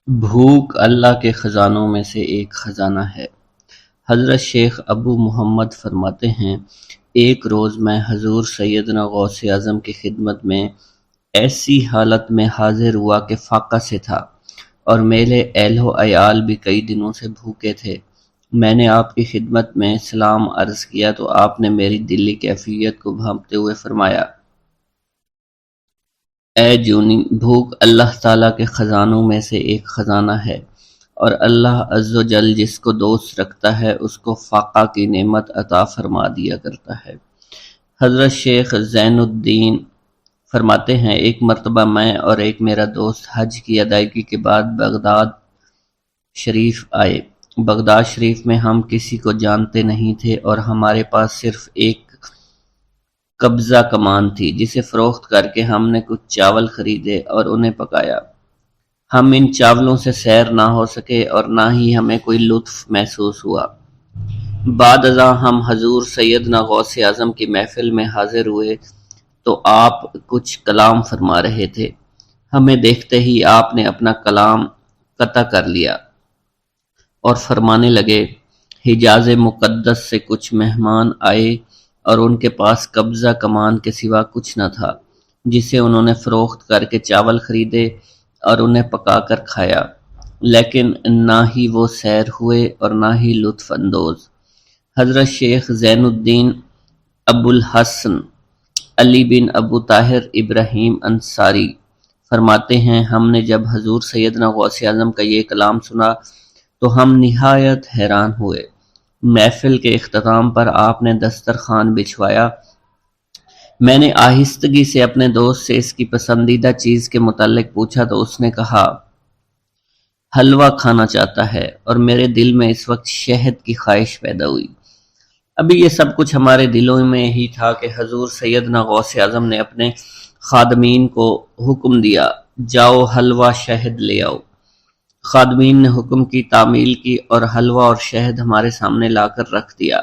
بھوک اللہ کے خزانوں میں سے ایک خزانہ ہے۔ حضرت شیخ ابو محمد فرماتے ہیں، ایک روز میں حضور سیدنا غوث اعظم کی خدمت میں ایسی حالت میں حاضر ہوا کہ فاقہ سے تھا، اور میرے اہل و عیال بھی کئی دنوں سے بھوکے تھے۔ میں نے آپ کی خدمت میں سلام عرض کیا تو آپ نے میری دلی کیفیت کو بھانپتے ہوئے فرمایا، اے جونی، بھوک اللہ تعالیٰ کے خزانوں میں سے ایک خزانہ ہے، اور اللہ عز و جل جس کو دوست رکھتا ہے اس کو فاقہ کی نعمت عطا فرما دیا کرتا ہے۔ حضرت شیخ زین الدین فرماتے ہیں، ایک مرتبہ میں اور ایک میرا دوست حج کی ادائیگی کے بعد بغداد شریف آئے۔ بغداد شریف میں ہم کسی کو جانتے نہیں تھے اور ہمارے پاس صرف ایک قبضہ کمان تھی، جسے فروخت کر کے ہم نے کچھ چاول خریدے اور انہیں پکایا۔ ہم ان چاولوں سے سیر نہ ہو سکے اور نہ ہی ہمیں کوئی لطف محسوس ہوا۔ بعد ازاں ہم حضور سیدنا غوث اعظم کی محفل میں حاضر ہوئے تو آپ کچھ کلام فرما رہے تھے۔ ہمیں دیکھتے ہی آپ نے اپنا کلام قطع کر لیا اور فرمانے لگے، حجاز مقدس سے کچھ مہمان آئے اور ان کے پاس قبضہ کمان کے سوا کچھ نہ تھا، جسے انہوں نے فروخت کر کے چاول خریدے اور انہیں پکا کر کھایا، لیکن نہ ہی وہ سیر ہوئے اور نہ ہی لطف اندوز۔ حضرت شیخ زین الدین ابو الحسن علی بن ابو طاہر ابراہیم انصاری فرماتے ہیں، ہم نے جب حضور سیدنا غوث اعظم کا یہ کلام سنا تو ہم نہایت حیران ہوئے۔ محفل کے اختتام پر آپ نے دسترخوان بچھوایا۔ میں نے آہستگی سے اپنے دوست سے اس کی پسندیدہ چیز کے متعلق پوچھا تو اس نے کہا، حلوہ کھانا چاہتا ہے، اور میرے دل میں اس وقت شہد کی خواہش پیدا ہوئی۔ ابھی یہ سب کچھ ہمارے دلوں میں ہی تھا کہ حضور سیدنا غوث اعظم نے اپنے خادمین کو حکم دیا، جاؤ حلوہ شہد لے آؤ۔ خادمین نے حکم کی، تعمیل کی اور حلوہ اور شہد ہمارے سامنے لا کر رکھ دیا۔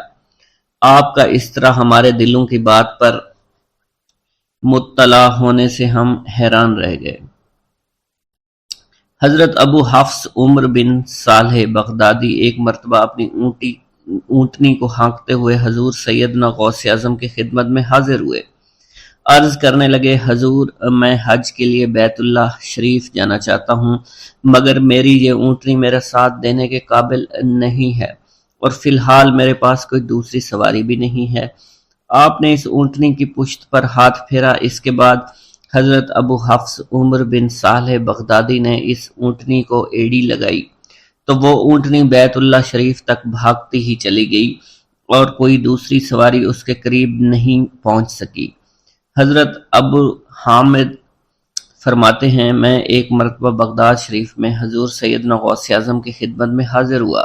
آپ کا اس طرح ہمارے دلوں کی بات پر مطلع ہونے سے ہم حیران رہ گئے۔ حضرت ابو حفص عمر بن صالح بغدادی ایک مرتبہ اپنی اونٹنی کو ہانکتے ہوئے حضور سیدنا غوث اعظم کی خدمت میں حاضر ہوئے۔ عرض کرنے لگے، حضور، میں حج کے لیے بیت اللہ شریف جانا چاہتا ہوں، مگر میری یہ اونٹنی میرا ساتھ دینے کے قابل نہیں ہے، اور فی الحال میرے پاس کوئی دوسری سواری بھی نہیں ہے۔ آپ نے اس اونٹنی کی پشت پر ہاتھ پھیرا۔ اس کے بعد حضرت ابو حفص عمر بن صالح بغدادی نے اس اونٹنی کو ایڑی لگائی تو وہ اونٹنی بیت اللہ شریف تک بھاگتی ہی چلی گئی اور کوئی دوسری سواری اس کے قریب نہیں پہنچ سکی۔ حضرت ابو حامد فرماتے ہیں، میں ایک مرتبہ بغداد شریف میں حضور سیدنا غوث اعظم کی خدمت میں حاضر ہوا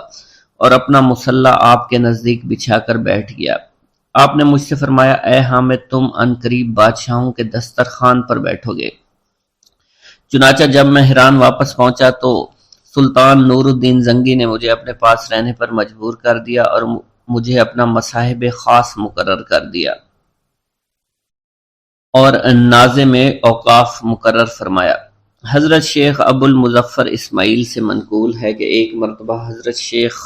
اور اپنا مصلی آپ کے نزدیک بچھا کر بیٹھ گیا۔ آپ نے مجھ سے فرمایا، اے حامد، تم عنقریب بادشاہوں کے دسترخوان پر بیٹھو گے۔ چنانچہ جب میں حران واپس پہنچا تو سلطان نور الدین زنگی نے مجھے اپنے پاس رہنے پر مجبور کر دیا اور مجھے اپنا مصاحب خاص مقرر کر دیا اور ناظم اوقاف مقرر فرمایا۔ حضرت شیخ ابو المظفر اسماعیل سے منقول ہے کہ ایک مرتبہ حضرت شیخ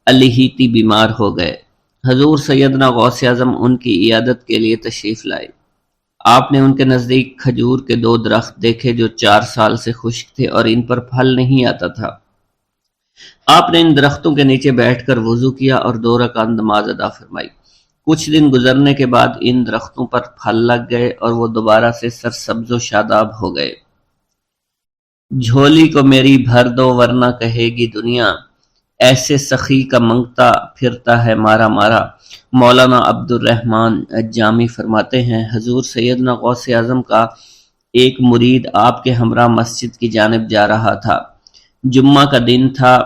الہیتی بیمار ہو گئے۔ حضور سیدنا غوث اعظم ان کی عیادت کے لیے تشریف لائے۔ آپ نے ان کے نزدیک کھجور کے 2 درخت دیکھے جو 4 سال سے خشک تھے اور ان پر پھل نہیں آتا تھا۔ آپ نے ان درختوں کے نیچے بیٹھ کر وضو کیا اور 2 رکعت نماز ادا فرمائی۔ کچھ دن گزرنے کے بعد ان درختوں پر پھل لگ گئے اور وہ دوبارہ سے سرسبز و شاداب ہو گئے۔ جھولی کو میری بھر دو ورنہ کہے گی دنیا، ایسے سخی کا منگتا پھرتا ہے مارا مارا۔ مولانا عبد الرحمن جامی فرماتے ہیں، حضور سیدنا غوث اعظم کا ایک مرید آپ کے ہمراہ مسجد کی جانب جا رہا تھا۔ جمعہ کا دن تھا۔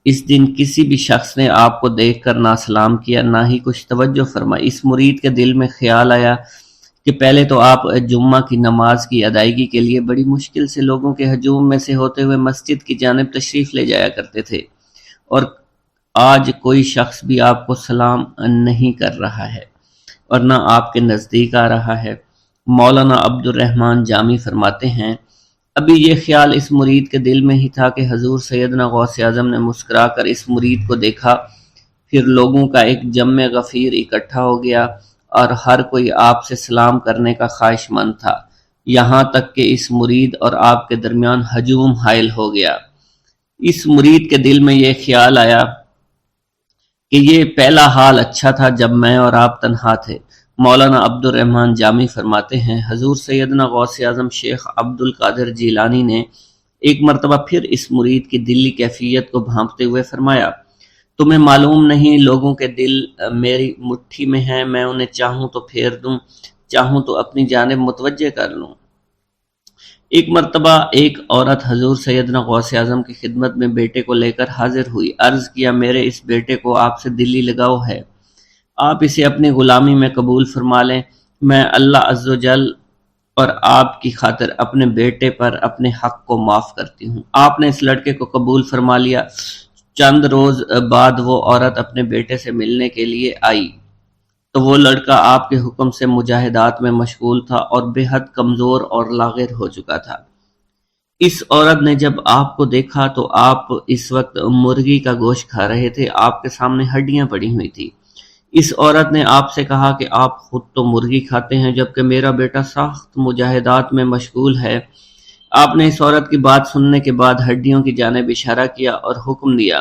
اس دن کسی بھی شخص نے آپ کو دیکھ کر نہ سلام کیا، نہ ہی کچھ توجہ فرمائی۔ اس مرید کے دل میں خیال آیا کہ پہلے تو آپ جمعہ کی نماز کی ادائیگی کے لیے بڑی مشکل سے لوگوں کے ہجوم میں سے ہوتے ہوئے مسجد کی جانب تشریف لے جایا کرتے تھے، اور آج کوئی شخص بھی آپ کو سلام نہیں کر رہا ہے اور نہ آپ کے نزدیک آ رہا ہے۔ مولانا عبد الرحمن جامی فرماتے ہیں، ابھی یہ خیال اس مرید کے دل میں ہی تھا کہ حضور سیدنا غوث اعظم نے مسکرا کر اس مرید کو دیکھا، پھر لوگوں کا ایک جمع غفیر اکٹھا ہو گیا اور ہر کوئی آپ سے سلام کرنے کا خواہش مند تھا، یہاں تک کہ اس مرید اور آپ کے درمیان ہجوم حائل ہو گیا۔ اس مرید کے دل میں یہ خیال آیا کہ یہ پہلا حال اچھا تھا جب میں اور آپ تنہا تھے۔ مولانا عبد الرحمن جامی فرماتے ہیں، حضور سیدنا غوث اعظم شیخ عبد القادر جیلانی نے ایک مرتبہ پھر اس مرید کی دلی کیفیت کو بھانپتے ہوئے فرمایا، تمہیں معلوم نہیں لوگوں کے دل میری مٹھی میں ہیں، میں انہیں چاہوں تو پھیر دوں، چاہوں تو اپنی جانب متوجہ کر لوں۔ ایک مرتبہ ایک عورت حضور سیدنا غوث اعظم کی خدمت میں بیٹے کو لے کر حاضر ہوئی، عرض کیا میرے اس بیٹے کو آپ سے دلی لگاؤ ہے، آپ اسے اپنی غلامی میں قبول فرما لیں، میں اللہ عز و جل اور آپ کی خاطر اپنے بیٹے پر اپنے حق کو معاف کرتی ہوں۔ آپ نے اس لڑکے کو قبول فرما لیا۔ چند روز بعد وہ عورت اپنے بیٹے سے ملنے کے لیے آئی تو وہ لڑکا آپ کے حکم سے مجاہدات میں مشغول تھا اور بے حد کمزور اور لاغر ہو چکا تھا۔ اس عورت نے جب آپ کو دیکھا تو آپ اس وقت مرغی کا گوشت کھا رہے تھے، آپ کے سامنے ہڈیاں پڑی ہوئی تھی۔ اس عورت نے آپ سے کہا کہ آپ خود تو مرغی کھاتے ہیں جبکہ میرا بیٹا سخت مجاہدات میں مشغول ہے۔ آپ نے اس عورت کی بات سننے کے بعد ہڈیوں کی جانب اشارہ کیا اور حکم دیا،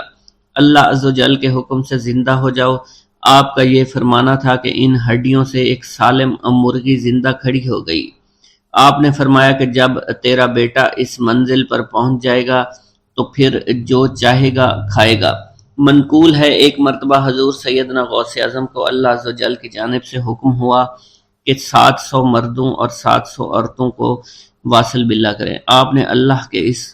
اللہ عز و جل کے حکم سے زندہ ہو جاؤ۔ آپ کا یہ فرمانا تھا کہ ان ہڈیوں سے ایک سالم مرغی زندہ کھڑی ہو گئی۔ آپ نے فرمایا کہ جب تیرا بیٹا اس منزل پر پہنچ جائے گا تو پھر جو چاہے گا کھائے گا۔ منقول ہے ایک مرتبہ حضور سیدنا غوث اعظم کو اللہ عز و جل کی جانب سے حکم ہوا کہ 700 مردوں اور 700 عورتوں کو واصل باللہ کریں۔ آپ نے اللہ کے اس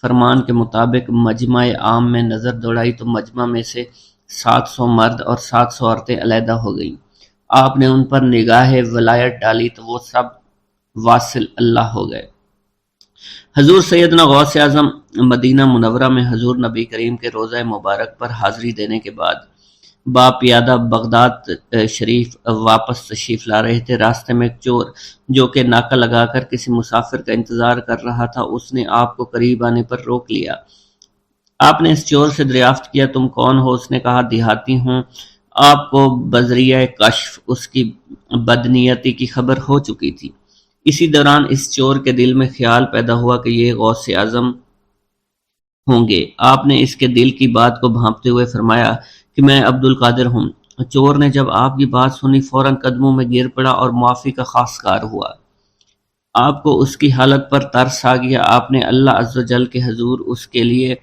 فرمان کے مطابق مجمع عام میں نظر دوڑائی تو مجمع میں سے 700 مرد اور 700 عورتیں علیحدہ ہو گئیں۔ آپ نے ان پر نگاہ ولایت ڈالی تو وہ سب واصل اللہ ہو گئے۔ حضور سیدنا غوث اعظم مدینہ منورہ میں حضور نبی کریم کے روضہ مبارک پر حاضری دینے کے بعد باپیادہ بغداد شریف واپس تشریف لا رہے تھے۔ راستے میں ایک چور جو کہ ناکہ لگا کر کسی مسافر کا انتظار کر رہا تھا، اس نے آپ کو قریب آنے پر روک لیا۔ آپ نے اس چور سے دریافت کیا تم کون ہو؟ اس نے کہا دیہاتی ہوں۔ آپ کو بذریعہ کشف اس کی بدنیتی کی خبر ہو چکی تھی۔ اسی دوران اس چور کے دل میں خیال پیدا ہوا کہ یہ غوث اعظم ہوں گے۔ آپ نے اس کے دل کی بات کو بھانپتے ہوئے فرمایا کہ میں عبد القادر ہوں۔ چور نے جب آپ کی بات سنی فوراً قدموں میں گر پڑا اور معافی کا خواستگار ہوا۔ آپ کو اس کی حالت پر ترس آ گیا۔ آپ نے اللہ عز و جل کے حضور اس کے لیے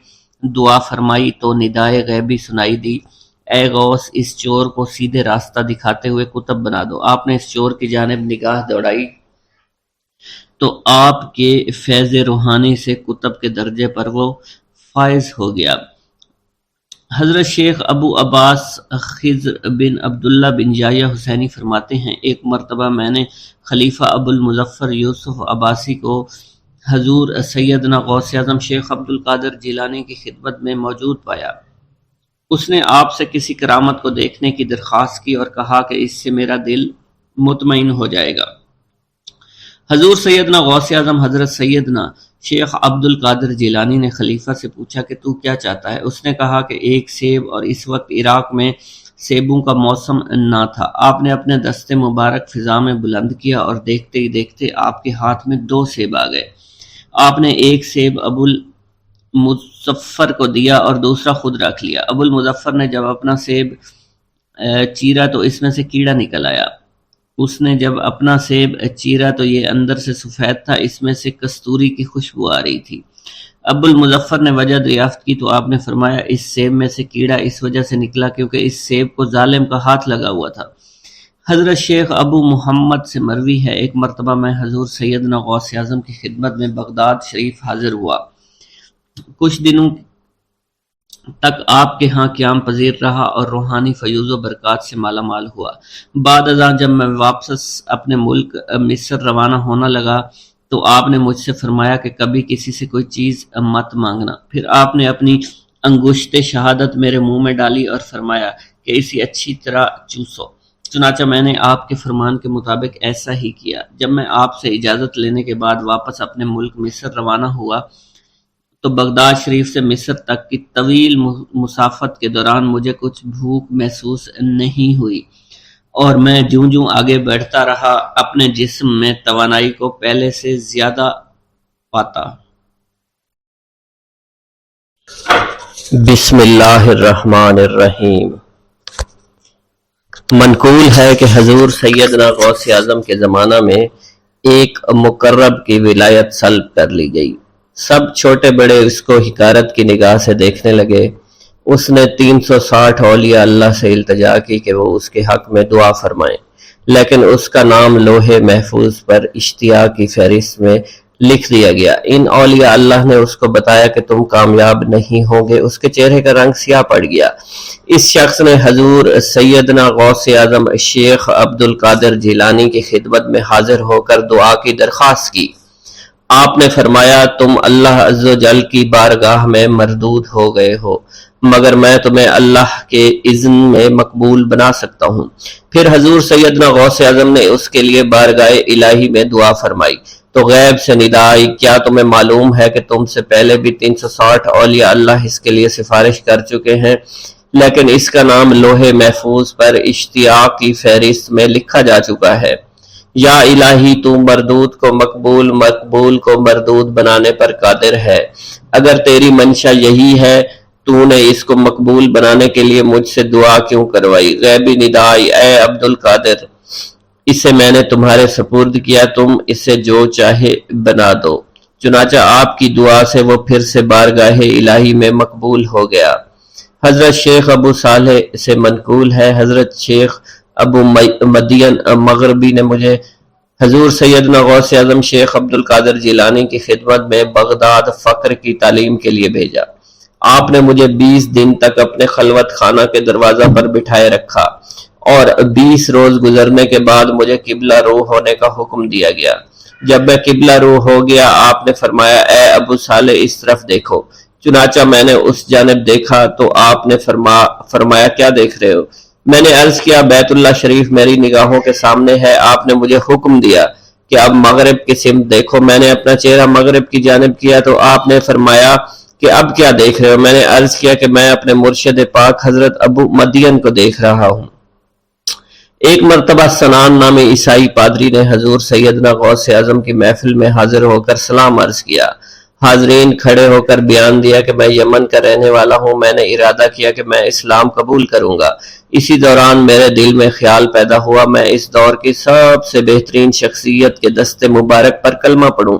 دعا فرمائی تو ندائے غیبی سنائی دی، اے غوث اس چور کو سیدھے راستہ دکھاتے ہوئے کتب بنا دو۔ آپ نے اس چور کی جانب نگاہ دوڑائی تو آپ کے فیض روحانی سے کتب کے درجے پر وہ فائز ہو گیا۔ حضرت شیخ ابو عباس خضر بن عبداللہ بن یحییٰ حسینی فرماتے ہیں، ایک مرتبہ میں نے خلیفہ ابو المظفر یوسف عباسی کو حضور سیدنا غوث اعظم شیخ عبد القادر جیلانی کی خدمت میں موجود پایا۔ اس نے آپ سے کسی کرامت کو دیکھنے کی درخواست کی اور کہا کہ اس سے میرا دل مطمئن ہو جائے گا۔ حضور سیدنا غوث اعظم حضرت سیدنا شیخ عبد القادر جیلانی نے خلیفہ سے پوچھا کہ تو کیا چاہتا ہے؟ اس نے کہا کہ ایک سیب، اور اس وقت عراق میں سیبوں کا موسم نہ تھا۔ آپ نے اپنے دستے مبارک فضا میں بلند کیا اور دیکھتے ہی دیکھتے آپ کے ہاتھ میں 2 سیب آ گئے۔ آپ نے ایک سیب ابو المظفر کو دیا اور دوسرا خود رکھ لیا۔ ابو المظفر نے جب اپنا سیب چیرا تو اس میں سے کیڑا نکل آیا۔ اس نے جب اپنا سیب چیرا تو یہ اندر سے سفید تھا، اس میں سے کستوری کی خوشبو آ رہی تھی۔ ابو المظفر نے وجہ دریافت کی تو آپ نے فرمایا اس سیب میں سے کیڑا اس وجہ سے نکلا کیونکہ اس سیب کو ظالم کا ہاتھ لگا ہوا تھا۔ حضرت شیخ ابو محمد سے مروی ہے، ایک مرتبہ میں حضور سیدنا غوث اعظم کی خدمت میں بغداد شریف حاضر ہوا۔ کچھ دنوں تک آپ کے ہاں قیام پذیر رہا اور روحانی فیوز و برکات سے مالا مال ہوا۔ بعد ازاں جب میں واپس اپنے ملک مصر روانہ ہونا لگا تو آپ نے مجھ سے فرمایا کہ کبھی کسی سے کوئی چیز مت مانگنا۔ پھر آپ نے اپنی انگشت شہادت میرے منہ میں ڈالی اور فرمایا کہ اسے اچھی طرح چوسو۔ چنانچہ میں نے آپ کے فرمان کے مطابق ایسا ہی کیا۔ جب میں آپ سے اجازت لینے کے بعد واپس اپنے ملک مصر روانہ ہوا تو بغداد شریف سے مصر تک کی طویل مسافت کے دوران مجھے کچھ بھوک محسوس نہیں ہوئی، اور میں جوں جوں آگے بڑھتا رہا اپنے جسم میں توانائی کو پہلے سے زیادہ پاتا۔ بسم اللہ الرحمن الرحیم۔ منقول ہے کہ حضور سیدنا غوث اعظم کے زمانہ میں ایک مقرب کی ولایت سلب کر لی گئی۔ سب چھوٹے بڑے اس کو حقارت کی نگاہ سے دیکھنے لگے۔ اس نے 360 اولیاء اللہ سے التجا کی کہ وہ اس کے حق میں دعا فرمائیں، لیکن اس کا نام لوح محفوظ پر اشتیاق کی فہرست میں لکھ دیا گیا۔ ان اولیاء اللہ نے اس کو بتایا کہ تم کامیاب نہیں ہوں گے۔ اس کے چہرے کا رنگ سیاہ پڑ گیا۔ اس شخص نے حضور سیدنا غوث اعظم شیخ عبد القادر جیلانی کی خدمت میں حاضر ہو کر دعا کی درخواست کی۔ آپ نے فرمایا تم اللہ عز و جل کی بارگاہ میں مردود ہو گئے ہو، مگر میں تمہیں اللہ کے اذن میں مقبول بنا سکتا ہوں۔ پھر حضور سیدنا غوث اعظم نے اس کے لیے بارگاہ الہی میں دعا فرمائی تو غیب سے ندا آئی، کیا تمہیں معلوم ہے کہ تم سے پہلے بھی 360 اولیاء اللہ اس کے لیے سفارش کر چکے ہیں، لیکن اس کا نام لوح محفوظ پر اشتیاق کی فہرست میں لکھا جا چکا ہے۔ یا الہی تو مردود کو مقبول، مقبول کو مردود بنانے پر قادر ہے۔ اگر تیری منشا یہی ہے تو نے اس کو مقبول بنانے کے لیے مجھ سے دعا کیوں کروائی؟ غیبی ندا آئی، اے عبد القادر، اسے میں نے تمہارے سپرد کیا، تم اسے جو چاہے بنا دو۔ چنانچہ آپ کی دعا سے وہ پھر سے بارگاہ الہی میں مقبول ہو گیا۔ حضرت شیخ ابو صالح سے منقول ہے، حضرت شیخ ابو مدین مغربی نے مجھے حضور سیدنا غوث اعظم شیخ عبد القادر جیلانی کی خدمت میں بغداد فقر کی تعلیم کے لیے بھیجا۔ آپ نے مجھے 20 دن تک اپنے خلوت خانہ کے دروازہ پر بٹھائے رکھا، اور 20 روز گزرنے کے بعد مجھے قبلہ رو ہونے کا حکم دیا گیا۔ جب میں قبلہ رو ہو گیا آپ نے فرمایا اے ابو صالح اس طرف دیکھو۔ چنانچہ میں نے اس جانب دیکھا تو آپ نے فرمایا کیا دیکھ رہے ہو؟ میں نے عرض کیا بیت اللہ شریف میری نگاہوں کے سامنے ہے۔ آپ نے مجھے حکم دیا کہ اب مغرب کی سمت دیکھو۔ میں نے اپنا چہرہ مغرب کی جانب کیا تو آپ نے فرمایا کہ اب کیا دیکھ رہے ہو؟ میں نے عرض کیا کہ میں اپنے مرشد پاک حضرت ابو مدین کو دیکھ رہا ہوں۔ ایک مرتبہ سنان نامی عیسائی پادری نے حضور سیدنا غوث اعظم کی محفل میں حاضر ہو کر سلام عرض کیا۔ حاضرین کھڑے ہو کر بیان دیا کہ میں یمن کا رہنے والا ہوں، میں نے ارادہ کیا کہ میں اسلام قبول کروں گا۔ اسی دوران میرے دل میں خیال پیدا ہوا میں اس دور کی سب سے بہترین شخصیت کے دست مبارک پر کلمہ پڑھوں۔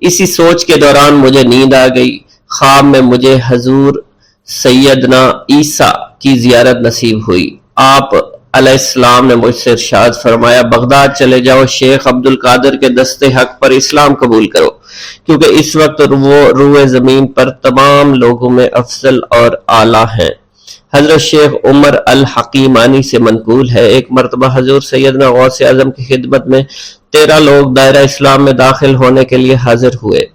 اسی سوچ کے دوران مجھے نیند آ گئی۔ خواب میں مجھے حضور سیدنا عیسیٰ کی زیارت نصیب ہوئی۔ آپ علیہ السلام نے مجھ سے ارشاد فرمایا بغداد چلے جاؤ، شیخ عبد القادر کے دست حق پر اسلام قبول کرو، کیونکہ اس وقت وہ روئے زمین پر تمام لوگوں میں افضل اور اعلیٰ ہیں۔ حضرت شیخ عمر الحکیمانی سے منقول ہے، ایک مرتبہ حضور سیدنا غوث اعظم کی خدمت میں 13 لوگ دائرہ اسلام میں داخل ہونے کے لیے حاضر ہوئے۔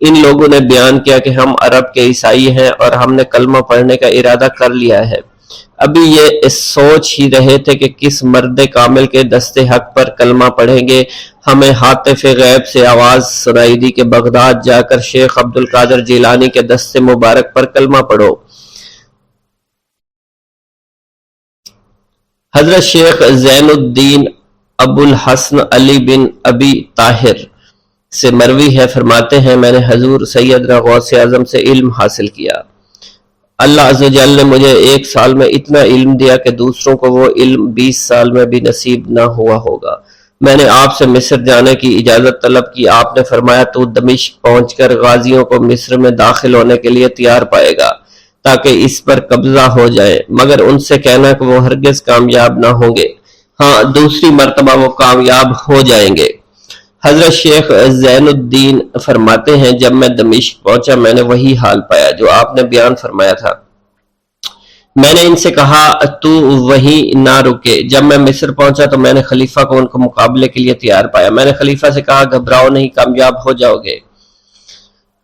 ان لوگوں نے بیان کیا کہ ہم عرب کے عیسائی ہیں اور ہم نے کلمہ پڑھنے کا ارادہ کر لیا ہے۔ ابھی یہ سوچ ہی رہے تھے کہ کس مرد کامل کے دست حق پر کلمہ پڑھیں گے۔ ہمیں ہاتف غیب سے آواز سنائی دی کہ بغداد جا کر شیخ عبد القادر جیلانی کے دست مبارک پر کلمہ پڑھو۔ حضرت شیخ زین الدین ابو الحسن علی بن ابی طاہر سے مروی ہے، فرماتے ہیں میں نے حضور سیدنا غوث اعظم سے علم حاصل کیا۔ اللہ عز و جل نے مجھے 1 سال میں اتنا علم دیا کہ دوسروں کو وہ علم 20 سال میں بھی نصیب نہ ہوا ہوگا۔ میں نے آپ سے مصر جانے کی اجازت طلب کی۔ آپ نے فرمایا تو دمشق پہنچ کر غازیوں کو مصر میں داخل ہونے کے لیے تیار پائے گا تاکہ اس پر قبضہ ہو جائے، مگر ان سے کہنا کہ وہ ہرگز کامیاب نہ ہوں گے، ہاں دوسری مرتبہ وہ کامیاب ہو جائیں گے۔ حضرت شیخ زین الدین فرماتے ہیں جب میں دمشق پہنچا میں نے وہی حال پایا جو آپ نے بیان فرمایا تھا۔ میں نے ان سے کہا تو وہیں نہ رکے۔ جب میں مصر پہنچا تو میں نے خلیفہ کو ان کو مقابلے کے لیے تیار پایا۔ میں نے خلیفہ سے کہا گھبراؤ نہیں، کامیاب ہو جاؤ گے۔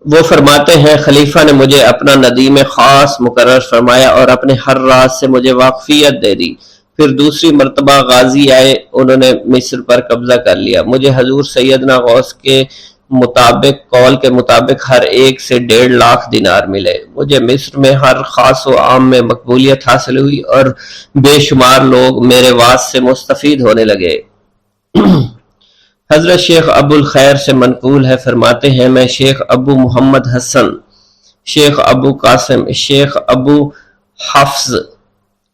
وہ فرماتے ہیں خلیفہ نے مجھے اپنا ندیم خاص مقرر فرمایا اور اپنے ہر راز سے مجھے واقفیت دے دی۔ پھر دوسری مرتبہ غازی آئے، انہوں نے مصر پر قبضہ کر لیا۔ مجھے حضور سیدنا غوث کے قول کے مطابق ہر ایک سے 1.5 لاکھ دینار ملے۔ مجھے مصر میں ہر خاص و عام میں مقبولیت حاصل ہوئی اور بے شمار لوگ میرے وعظ سے مستفید ہونے لگے۔ حضرت شیخ ابو الخیر سے منقول ہے، فرماتے ہیں میں شیخ ابو محمد حسن، شیخ ابو قاسم، شیخ ابو حفظ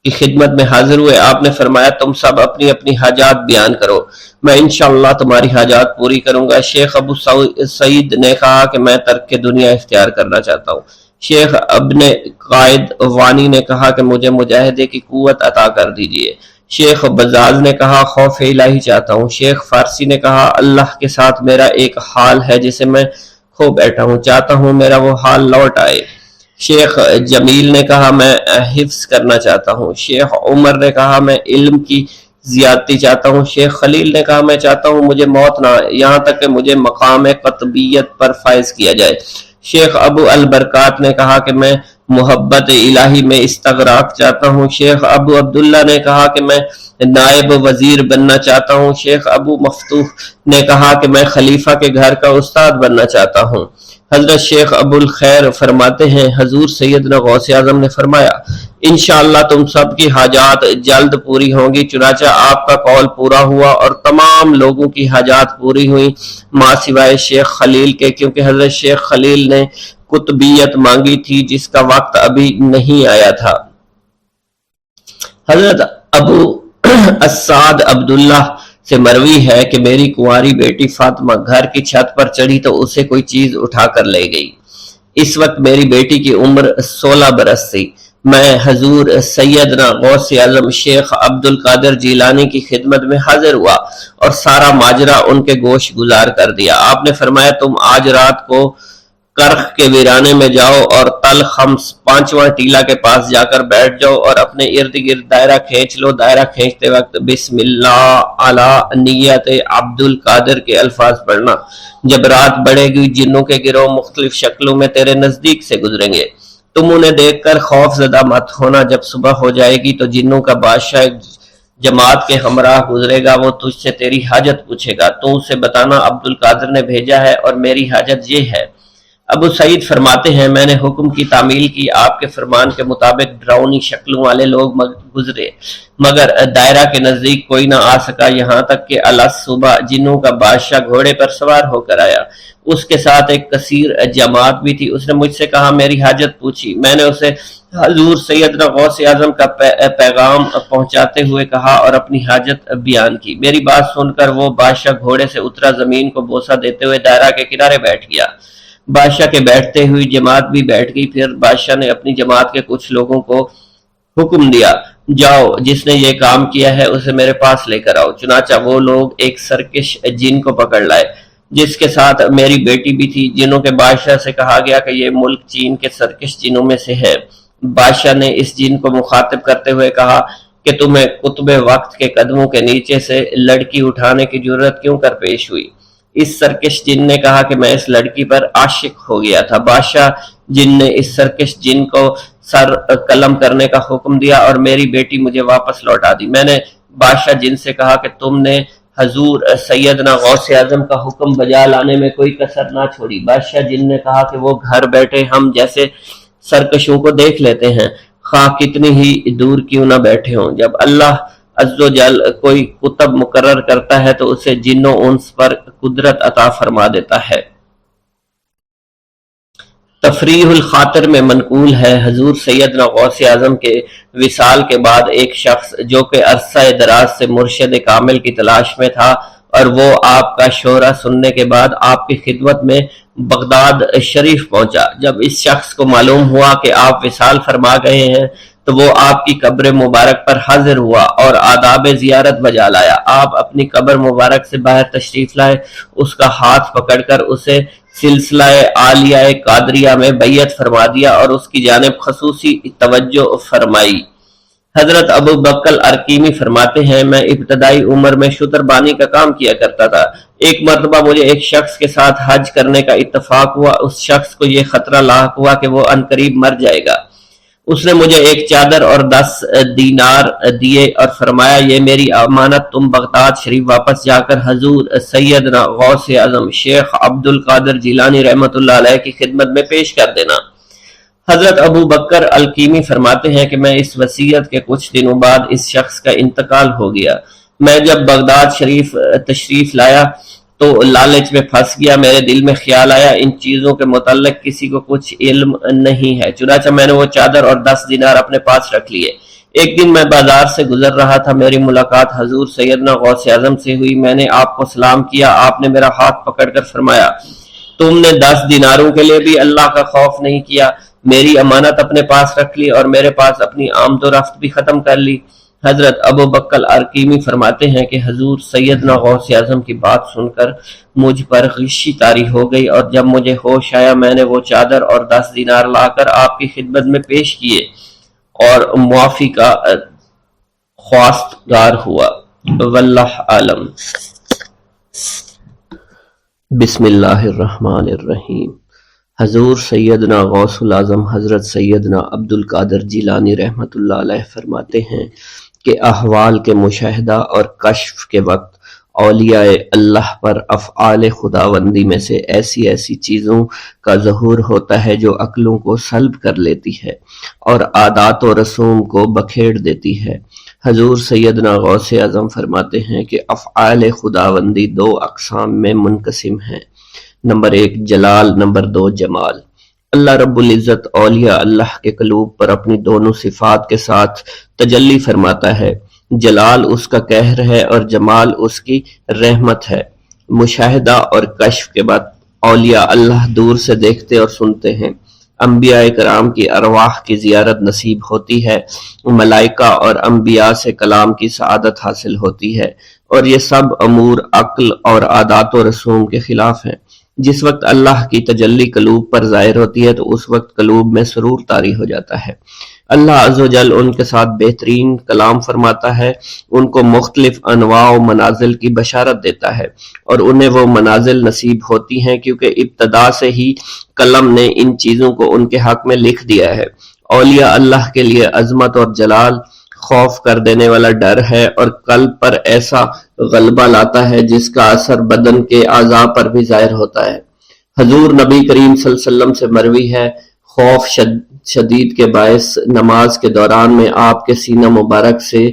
کی خدمت میں حاضر ہوئے۔ آپ نے فرمایا تم سب اپنی اپنی حاجات بیان کرو، میں انشاءاللہ تمہاری حاجات پوری کروں گا۔ شیخ ابو سعید نے کہا کہ میں ترک دنیا اختیار کرنا چاہتا ہوں۔ شیخ ابن قائد وانی نے کہا کہ مجھے مجاہدے کی قوت عطا کر دیجئے۔ شیخ بزاز نے کہا خوف الہی چاہتا ہوں۔ شیخ فارسی نے کہا اللہ کے ساتھ میرا ایک حال ہے جسے میں کھو بیٹھا ہوں، چاہتا ہوں میرا وہ حال لوٹ آئے۔ شیخ جمیل نے کہا میں حفظ کرنا چاہتا ہوں۔ شیخ عمر نے کہا میں علم کی زیادتی چاہتا ہوں۔ شیخ خلیل نے کہا میں چاہتا ہوں مجھے موت نہ آئے، یہاں تک کہ مجھے مقام قطبیت پر فائز کیا جائے۔ شیخ ابو البرکات نے کہا کہ میں محبت الہی میں استغراق چاہتا ہوں۔ شیخ ابو عبداللہ نے کہا کہ میں نائب وزیر بننا چاہتا ہوں۔ شیخ ابو مفتوح نے کہا کہ میں خلیفہ کے گھر کا استاد بننا چاہتا ہوں۔ حضرت شیخ ابو الخیر فرماتے ہیں حضور سیدنا غوث اعظم نے فرمایا انشاءاللہ تم سب کی حاجات جلد پوری ہوں گی۔ چنانچہ آپ کا قول پورا ہوا اور تمام لوگوں کی حاجات پوری ہوئی ماں سوائے شیخ خلیل کے، کیونکہ حضرت شیخ خلیل نے قطبیت مانگی تھی جس کا وقت ابھی نہیں آیا تھا۔ حضرت ابو اسعد عبداللہ سے مروی ہے کہ میری کنواری بیٹی فاطمہ گھر کی چھت پر چڑھی تو اسے کوئی چیز اٹھا کر لے گئی۔ اس وقت میری بیٹی کی عمر 16 برس تھی۔ میں حضور سیدنا غوث اعظم شیخ عبد القادر جیلانی کی خدمت میں حاضر ہوا اور سارا ماجرا ان کے گوش گزار کر دیا۔ آپ نے فرمایا تم آج رات کو کرخ کے ویرانے میں جاؤ اور تل خمس 5واں ٹیلا کے پاس جا کر بیٹھ جاؤ اور اپنے ارد گرد دائرہ کھینچ لو۔ دائرہ کھینچتے وقت بسم اللہ علی نیت عبد القادر کے الفاظ پڑھنا۔ جب رات بڑھے گی جنوں کے گروہ مختلف شکلوں میں تیرے نزدیک سے گزریں گے، تم انہیں دیکھ کر خوف زدہ مت ہونا۔ جب صبح ہو جائے گی تو جنوں کا بادشاہ جماعت کے ہمراہ گزرے گا، وہ تجھ سے تیری حاجت پوچھے گا، تو اسے بتانا عبد القادر نے بھیجا ہے اور میری حاجت یہ ہے۔ ابو سعید فرماتے ہیں میں نے حکم کی تعمیل کی، آپ کے فرمان کے مطابق ڈراؤنی شکلوں والے لوگ گزرے مگر دائرہ کے نزدیک کوئی نہ آ سکا، یہاں تک کہ صبح جنوں کا بادشاہ گھوڑے پر سوار ہو کر آیا۔ اس کے ساتھ ایک کثیر جماعت بھی تھی۔ اس نے مجھ سے کہا میری حاجت پوچھی۔ میں نے اسے حضور سیدنا غوث اعظم کا پیغام پہنچاتے ہوئے کہا اور اپنی حاجت بیان کی۔ میری بات سن کر وہ بادشاہ گھوڑے سے اترا، زمین کو بوسہ دیتے ہوئے دائرہ کے کنارے بیٹھ گیا۔ بادشاہ کے بیٹھتے ہوئی جماعت بھی بیٹھ گئی۔ پھر بادشاہ نے اپنی جماعت کے کچھ لوگوں کو حکم دیا جاؤ جس نے یہ کام کیا ہے اسے میرے پاس لے کر آؤ۔ چنانچہ وہ لوگ ایک سرکش جن کو پکڑ لائے جس کے ساتھ میری بیٹی بھی تھی۔ جنوں کے بادشاہ سے کہا گیا کہ یہ ملک چین کے سرکش جنوں میں سے ہے۔ بادشاہ نے اس جن کو مخاطب کرتے ہوئے کہا کہ تمہیں قطب وقت کے قدموں کے نیچے سے لڑکی اٹھانے کی جرت کیوں کر پیش ہوئی؟ اس سرکش جن نے کہا کہ میں اس لڑکی پر عاشق ہو گیا تھا۔ بادشاہ جن نے اس سرکش جن کو سر قلم کرنے کا حکم دیا اور میری بیٹی مجھے واپس لوٹا دی۔ میں نے بادشاہ جن سے کہا کہ تم نے حضور سیدنا غوث اعظم کا حکم بجا لانے میں کوئی کسر نہ چھوڑی۔ بادشاہ جن نے کہا کہ وہ گھر بیٹھے ہم جیسے سرکشوں کو دیکھ لیتے ہیں، خواہ کتنی ہی دور کیوں نہ بیٹھے ہوں۔ جب اللہ عز و جل کوئی قطب مقرر کرتا ہے تو اسے جن و انس پر قدرت عطا فرما دیتا ہے۔ تفریح الخاطر میں منقول ہے حضور سیدنا غوث اعظم کے وصال کے بعد ایک شخص جو کہ عرصہ دراز سے مرشد کامل کی تلاش میں تھا اور وہ آپ کا شورا سننے کے بعد آپ کی خدمت میں بغداد شریف پہنچا۔ جب اس شخص کو معلوم ہوا کہ آپ وصال فرما گئے ہیں تو وہ آپ کی قبر مبارک پر حاضر ہوا اور آداب زیارت بجا لایا۔ آپ اپنی قبر مبارک سے باہر تشریف لائے، اس کا ہاتھ پکڑ کر اسے سلسلہ عالیہ قادریہ میں بیعت فرما دیا اور اس کی جانب خصوصی توجہ فرمائی۔ حضرت ابو بکر ارکیمی فرماتے ہیں میں ابتدائی عمر میں شتر بانی کا کام کیا کرتا تھا۔ ایک مرتبہ مجھے ایک شخص کے ساتھ حج کرنے کا اتفاق ہوا۔ اس شخص کو یہ خطرہ لاحق ہوا کہ وہ عنقریب مر جائے گا۔ اس نے مجھے ایک چادر اور 10 دینار دیے اور فرمایا یہ میری امانت تم بغداد شریف واپس جا کر حضور سیدنا غوث اعظم شیخ عبد القادر جیلانی رحمۃ اللہ علیہ کی خدمت میں پیش کر دینا۔ حضرت ابو بکر الکیمی فرماتے ہیں کہ میں اس وصیت کے کچھ دنوں بعد اس شخص کا انتقال ہو گیا۔ میں جب بغداد شریف تشریف لایا تو لالچ میں پھنس گیا۔ میرے دل میں خیال آیا ان چیزوں کے متعلق کسی کو کچھ علم نہیں ہے، چنانچہ میں نے وہ چادر اور 10 دینار اپنے پاس رکھ لیے۔ ایک دن میں بازار سے گزر رہا تھا، میری ملاقات حضور سیدنا غوث اعظم سے ہوئی۔ میں نے آپ کو سلام کیا، آپ نے میرا ہاتھ پکڑ کر فرمایا تم نے 10 دیناروں کے لیے بھی اللہ کا خوف نہیں کیا، میری امانت اپنے پاس رکھ لی اور میرے پاس اپنی آمد و رفت بھی ختم کر لی۔ حضرت ابو بکر الکیمی فرماتے ہیں کہ حضور سیدنا غوث اعظم کی بات سن کر مجھ پر غشی طاری ہو گئی، اور جب مجھے ہوش آیا میں نے وہ چادر اور 10 دینار لا کر آپ کی خدمت میں پیش کیے اور معافی کا خواستگار ہوا۔ واللہ عالم۔ بسم اللہ الرحمن الرحیم۔ حضور سیدنا غوث العظم حضرت سیدنا عبد القادر جیلانی رحمۃ اللہ علیہ فرماتے ہیں کہ احوال کے مشاہدہ اور کشف کے وقت اولیاء اللہ پر افعال خداوندی میں سے ایسی ایسی چیزوں کا ظہور ہوتا ہے جو عقلوں کو سلب کر لیتی ہے اور عادات و رسوم کو بکھیڑ دیتی ہے۔ حضور سیدنا غوث اعظم فرماتے ہیں کہ افعال خداوندی 2 اقسام میں منقسم ہیں، نمبر 1 جلال، نمبر 2 جمال۔ اللہ رب العزت اولیاء اللہ کے قلوب پر اپنی دونوں صفات کے ساتھ تجلی فرماتا ہے۔ جلال اس کا قہر ہے اور جمال اس کی رحمت ہے۔ مشاہدہ اور کشف کے بعد اولیاء اللہ دور سے دیکھتے اور سنتے ہیں، انبیاء کرام کی ارواح کی زیارت نصیب ہوتی ہے، ملائکہ اور انبیاء سے کلام کی سعادت حاصل ہوتی ہے، اور یہ سب امور عقل اور عادات و رسوم کے خلاف ہیں۔ جس وقت اللہ کی تجلی قلوب پر ظاہر ہوتی ہے تو اس وقت قلوب میں سرور طاری ہو جاتا ہے۔ اللہ عز و جل ان کے ساتھ بہترین کلام فرماتا ہے، ان کو مختلف انواع و منازل کی بشارت دیتا ہے، اور انہیں وہ منازل نصیب ہوتی ہیں کیونکہ ابتدا سے ہی قلم نے ان چیزوں کو ان کے حق میں لکھ دیا ہے۔ اولیاء اللہ کے لیے عظمت اور جلال خوف کر دینے والا ڈر ہے اور قلب پر ایسا غلبہ لاتا ہے جس کا اثر بدن کے اعضاء پر بھی ظاہر ہوتا ہے۔ حضور نبی کریم صلی اللہ علیہ وسلم سے مروی ہے، خوف شدید کے باعث نماز کے دوران میں آپ کے سینہ مبارک سے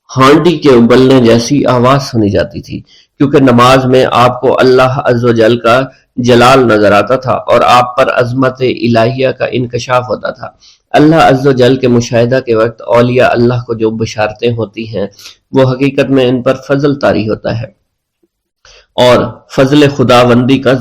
ہانڈی کے ابلنے جیسی آواز سنی جاتی تھی، کیونکہ نماز میں آپ کو اللہ عز و جل کا جلال نظر آتا تھا اور آپ پر عظمت الہیہ کا انکشاف ہوتا تھا۔ اللہ عز و جل کے مشاہدہ کے وقت اولیاء اللہ کو جو بشارتیں ہوتی ہیں وہ حقیقت میں ان پر فضل طاری ہوتا ہے اور فضل خداوندی کا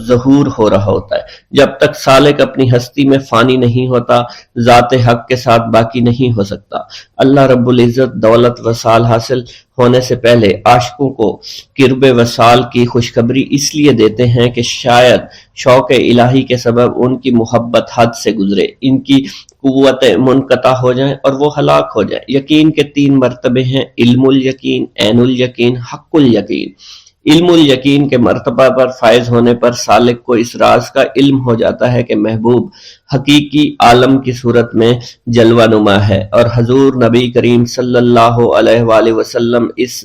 ظہور ہو رہا ہوتا ہے۔ جب تک سالک اپنی ہستی میں فانی نہیں ہوتا، ذات حق کے ساتھ باقی نہیں ہو سکتا۔ اللہ رب العزت دولت وصال حاصل ہونے سے پہلے عاشقوں کو قرب وصال کی خوشخبری اس لیے دیتے ہیں کہ شاید شوق الہی کے سبب ان کی محبت حد سے گزرے، ان کی قوتیں منقطع ہو جائیں اور وہ ہلاک ہو جائیں۔ یقین کے 3 مرتبے ہیں، علم الیقین، عین الیقین، حق الیقین۔ علم الیقین کے مرتبہ پر فائز ہونے پر سالک کو اس راز کا علم ہو جاتا ہے کہ محبوب حقیقی عالم کی صورت میں جلوہ نما ہے، اور حضور نبی کریم صلی اللہ علیہ وآلہ وسلم اس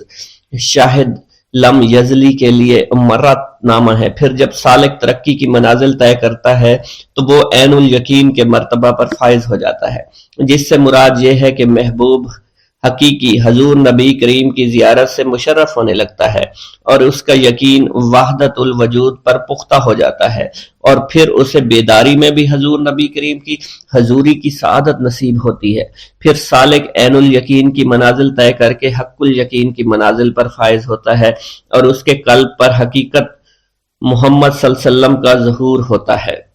شاہد لم یزلی کے لیے مرت نامہ ہے۔ پھر جب سالک ترقی کی منازل طے کرتا ہے تو وہ عین الیقین کے مرتبہ پر فائز ہو جاتا ہے، جس سے مراد یہ ہے کہ محبوب حقیقی حضور نبی کریم کی زیارت سے مشرف ہونے لگتا ہے اور اس کا یقین وحدت الوجود پر پختہ ہو جاتا ہے، اور پھر اسے بیداری میں بھی حضور نبی کریم کی حضوری کی سعادت نصیب ہوتی ہے۔ پھر سالک عین الیقین کی منازل طے کر کے حق الیقین کی منازل پر فائز ہوتا ہے اور اس کے قلب پر حقیقت محمد صلی اللہ علیہ وسلم کا ظہور ہوتا ہے۔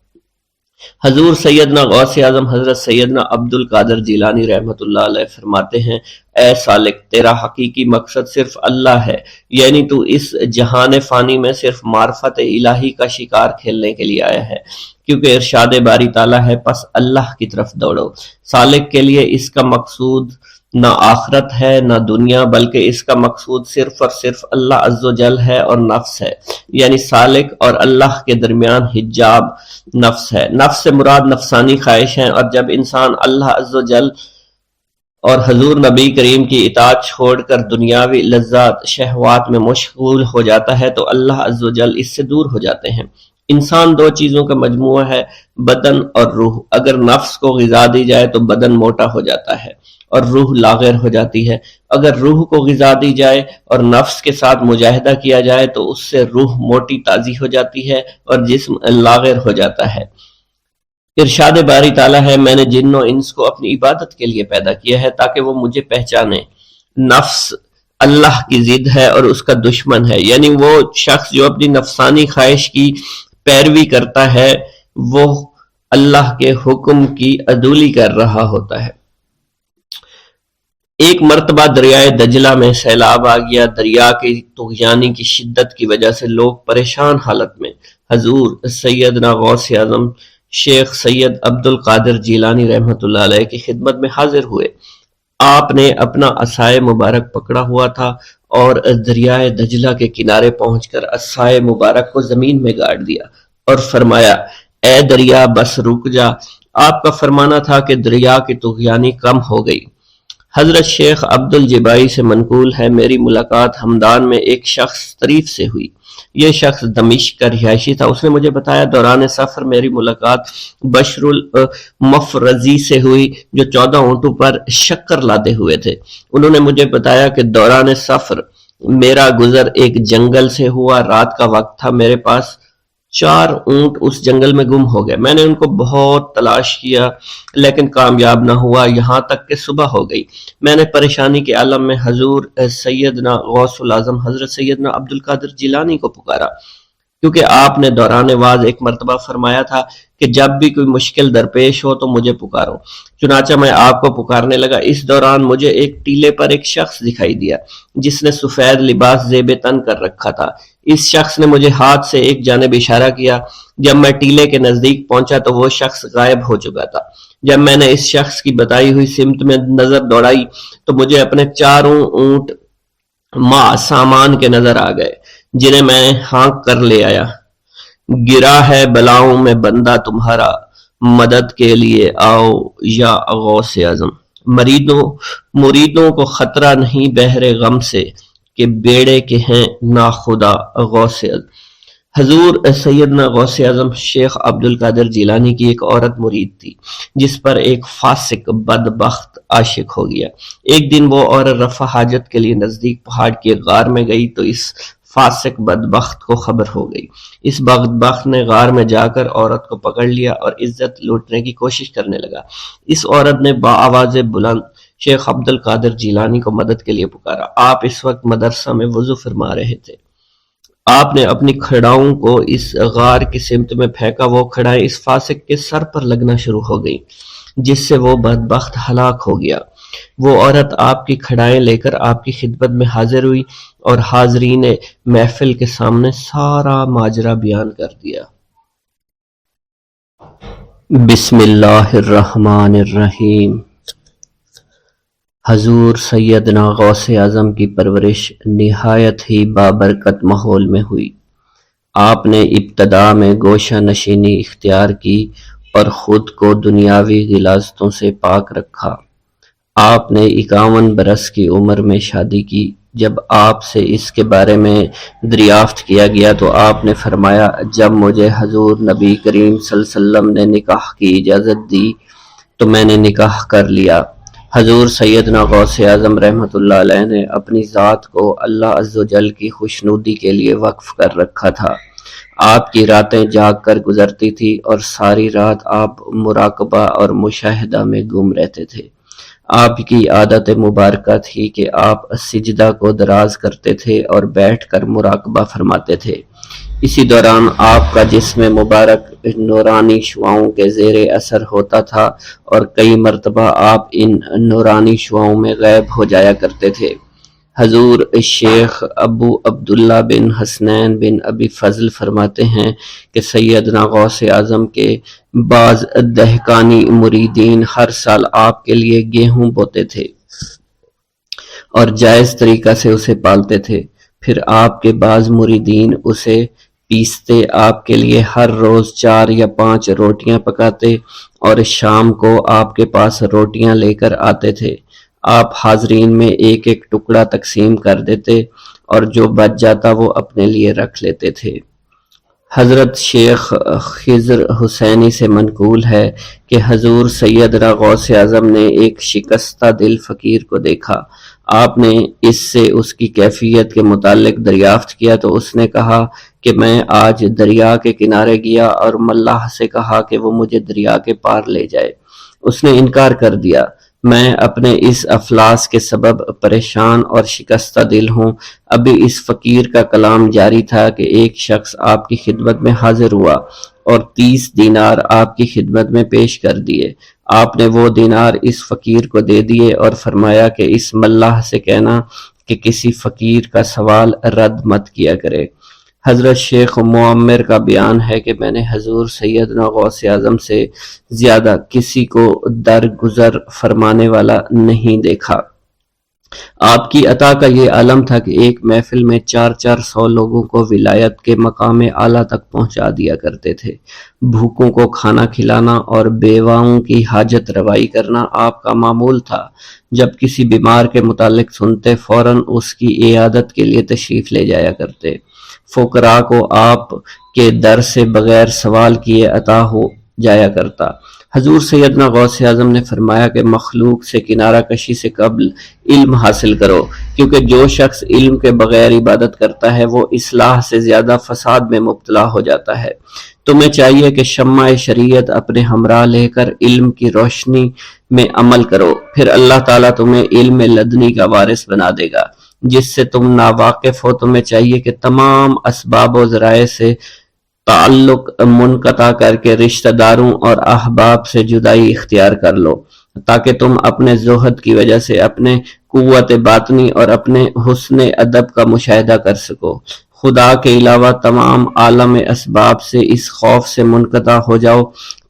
حضور سیدنا غوث اعظم حضرت سیدنا عبد القادر جیلانی رحمۃ اللہ علیہ فرماتے ہیں، اے سالک، تیرا حقیقی مقصد صرف اللہ ہے، یعنی تو اس جہان فانی میں صرف معرفت الہی کا شکار کھیلنے کے لیے آیا ہے، کیونکہ ارشاد باری تعالیٰ ہے پس اللہ کی طرف دوڑو۔ سالک کے لیے اس کا مقصود نہ آخرت ہے نہ دنیا، بلکہ اس کا مقصود صرف اور صرف اللہ عز و جل ہے اور نفس ہے، یعنی سالک اور اللہ کے درمیان حجاب نفس ہے۔ نفس سے مراد نفسانی خواہش ہیں، اور جب انسان اللہ عز و جل اور حضور نبی کریم کی اطاعت چھوڑ کر دنیاوی لذات شہوات میں مشغول ہو جاتا ہے تو اللہ عز و جل اس سے دور ہو جاتے ہیں۔ انسان دو چیزوں کا مجموعہ ہے، بدن اور روح۔ اگر نفس کو غذا دی جائے تو بدن موٹا ہو جاتا ہے اور روح لاغر ہو جاتی ہے، اگر روح کو غذا دی جائے اور نفس کے ساتھ مجاہدہ کیا جائے تو اس سے روح موٹی تازی ہو جاتی ہے اور جسم لاغر ہو جاتا ہے۔ ارشاد باری تعالیٰ ہے، میں نے جن و انس کو اپنی عبادت کے لیے پیدا کیا ہے تاکہ وہ مجھے پہچانے۔ نفس اللہ کی ضد ہے اور اس کا دشمن ہے، یعنی وہ شخص جو اپنی نفسانی خواہش کی پیروی کرتا ہے وہ اللہ کے حکم کی عدولی کر رہا ہوتا ہے۔ ایک مرتبہ دریائے دجلہ میں سیلاب آ گیا۔ دریا کی طغیانی کی شدت کی وجہ سے لوگ پریشان حالت میں حضور سیدنا غوث اعظم شیخ سید عبد القادر جیلانی رحمۃ اللہ علیہ کی خدمت میں حاضر ہوئے۔ آپ نے اپنا عصائے مبارک پکڑا ہوا تھا اور دریائے دجلہ کے کنارے پہنچ کر عصائے مبارک کو زمین میں گاڑ دیا اور فرمایا، اے دریا بس رک جا۔ آپ کا فرمانا تھا کہ دریا کی طغیانی کم ہو گئی۔ حضرت شیخ عبد الجبائی سے منقول ہے، میری ملاقات ہمدان میں ایک شخص طریف سے ہوئی۔ یہ شخص دمشق کا رہائشی تھا۔ اس نے مجھے بتایا دوران سفر میری ملاقات بشر المفرزی سے ہوئی جو 14 اونٹوں پر شکر لادے ہوئے تھے۔ انہوں نے مجھے بتایا کہ دوران سفر میرا گزر ایک جنگل سے ہوا، رات کا وقت تھا، میرے پاس 4 اونٹ اس جنگل میں گم ہو گئے۔ میں نے ان کو بہت تلاش کیا لیکن کامیاب نہ ہوا، یہاں تک کہ صبح ہو گئی۔ میں نے پریشانی کے عالم میں حضور سیدنا غوث الاعظم حضرت سیدنا عبد القادر جیلانی کو پکارا، کیونکہ آپ نے دوران واز ایک مرتبہ فرمایا تھا کہ جب بھی کوئی مشکل درپیش ہو تو مجھے پکارو۔ چنانچہ میں آپ کو پکارنے لگا۔ اس دوران مجھے ایک ٹیلے پر ایک شخص دکھائی دیا جس نے سفید لباس زیب تن کر رکھا تھا۔ اس شخص نے مجھے ہاتھ سے ایک جانب اشارہ کیا۔ جب میں ٹیلے کے نزدیک پہنچا تو وہ شخص غائب ہو چکا تھا۔ جب میں نے اس شخص کی بتائی ہوئی سمت میں نظر دوڑائی تو مجھے اپنے 4 اونٹ ماں سامان کے نظر آ گئے جنہیں میں ہانک کر لے آیا۔ گرا ہے بلاؤں میں بندہ تمہارا، مدد کے لیے آؤ یا غوث اعظم۔ مریدوں کو خطرہ نہیں بحر غم سے کہ بیڑے کے ہیں ناخدا غوث اعظم۔ حضور سیدنا غوث اعظم شیخ عبد القادر جیلانی کی ایک عورت مرید تھی جس پر ایک فاسق بدبخت عاشق ہو گیا۔ ایک دن وہ عورت رفع حاجت کے لیے نزدیک پہاڑ کی غار میں گئی تو اس فاسق بدبخت کو خبر ہو گئی۔ اس بدبخت نے غار میں جا کر عورت کو پکڑ لیا اور عزت لوٹنے کی کوشش کرنے لگا۔ اس عورت نے بآواز بلند شیخ عبد القادر جیلانی کو مدد کے لیے پکارا۔ آپ اس وقت مدرسہ میں وضو فرما رہے تھے۔ آپ نے اپنی کھڑاؤں کو اس غار کی سمت میں پھینکا، وہ کھڑائیں اس فاسق کے سر پر لگنا شروع ہو گئی جس سے وہ بدبخت ہلاک ہو گیا۔ وہ عورت آپ کی کھڑائیں لے کر آپ کی خدمت میں حاضر ہوئی اور حاضرین محفل کے سامنے سارا ماجرا بیان کر دیا۔ بسم اللہ الرحمن الرحیم۔ حضور سیدنا غوث اعظم کی پرورش نہایت ہی بابرکت ماحول میں ہوئی۔ آپ نے ابتدا میں گوشہ نشینی اختیار کی اور خود کو دنیاوی غلاظتوں سے پاک رکھا۔ آپ نے 51 برس کی عمر میں شادی کی۔ جب آپ سے اس کے بارے میں دریافت کیا گیا تو آپ نے فرمایا، جب مجھے حضور نبی کریم صلی اللہ علیہ وسلم نے نکاح کی اجازت دی تو میں نے نکاح کر لیا۔ حضور سیدنا غوث اعظم رحمۃ اللہ علیہ نے اپنی ذات کو اللہ عز و جل کی خوشنودی کے لیے وقف کر رکھا تھا۔ آپ کی راتیں جاگ کر گزرتی تھی اور ساری رات آپ مراقبہ اور مشاہدہ میں گم رہتے تھے۔ آپ کی عادت مبارکہ تھی کہ آپ سجدہ کو دراز کرتے تھے اور بیٹھ کر مراقبہ فرماتے تھے۔ اسی دوران آپ کا جسم مبارک نورانی شعاؤں کے زیر اثر ہوتا تھا اور کئی مرتبہ آپ ان نورانی شعاؤں میں غائب ہو جایا کرتے تھے۔ حضور شیخ ابو عبداللہ بن حسنین بن ابی فضل فرماتے ہیں کہ سیدنا غوث اعظم کے بعض دہقانی مریدین ہر سال آپ کے لیے گیہوں بوتے تھے۔ اور جائز طریقہ سے اسے پالتے تھے۔ پھر آپ کے بعض مریدین اسے پیستے، آپ کے لیے ہر روز 4 یا 5 روٹیاں پکاتے اور شام کو آپ کے پاس روٹیاں لے کر آتے تھے۔ آپ حاضرین میں ایک ایک ٹکڑا تقسیم کر دیتے اور جو بچ جاتا وہ اپنے لیے رکھ لیتے تھے۔ حضرت شیخ خضر حسینی سے منقول ہے کہ حضور سیدنا غوث اعظم نے ایک شکستہ دل فقیر کو دیکھا۔ آپ نے اس سے اس کی کیفیت کے متعلق دریافت کیا تو اس نے کہا کہ میں آج دریا کے کنارے گیا اور ملاح سے کہا کہ وہ مجھے دریا کے پار لے جائے۔ اس نے انکار کر دیا۔ میں اپنے اس افلاس کے سبب پریشان اور شکستہ دل ہوں۔ ابھی اس فقیر کا کلام جاری تھا کہ ایک شخص آپ کی خدمت میں حاضر ہوا اور 30 دینار آپ کی خدمت میں پیش کر دیے۔ آپ نے وہ دینار اس فقیر کو دے دیے اور فرمایا کہ اس ملاح سے کہنا کہ کسی فقیر کا سوال رد مت کیا کرے۔ حضرت شیخ معمر کا بیان ہے کہ میں نے حضور سیدنا غوث اعظم سے زیادہ کسی کو درگزر فرمانے والا نہیں دیکھا۔ آپ کی عطا کا یہ عالم تھا کہ ایک محفل میں 400 لوگوں کو ولایت کے مقام اعلیٰ تک پہنچا دیا کرتے تھے۔ بھوکوں کو کھانا کھلانا اور بیواؤں کی حاجت روائی کرنا آپ کا معمول تھا۔ جب کسی بیمار کے متعلق سنتے فوراً اس کی عیادت کے لیے تشریف لے جایا کرتے۔ فقراء کو آپ کے در سے بغیر سوال کیے عطا ہو جایا کرتا۔ حضور سیدنا غوث اعظم نے فرمایا کہ مخلوق سے کنارہ کشی سے قبل علم حاصل کرو، کیونکہ جو شخص علم کے بغیر عبادت کرتا ہے وہ اصلاح سے زیادہ فساد میں مبتلا ہو جاتا ہے۔ تمہیں چاہیے کہ شمع شریعت اپنے ہمراہ لے کر علم کی روشنی میں عمل کرو، پھر اللہ تعالیٰ تمہیں علم لدنی کا وارث بنا دے گا جس سے تم ناواقف ہو۔ تمہیں چاہیے کہ تمام اسباب و ذرائع سے تعلق منقطع کر کے رشتہ داروں اور احباب سے جدائی اختیار کر لو، تاکہ تم اپنے زہد کی وجہ سے اپنے قوت باطنی اور اپنے حسن ادب کا مشاہدہ کر سکو۔ خدا کے علاوہ تمام عالم اسباب سے اس خوف سے منقطع ہو جاؤ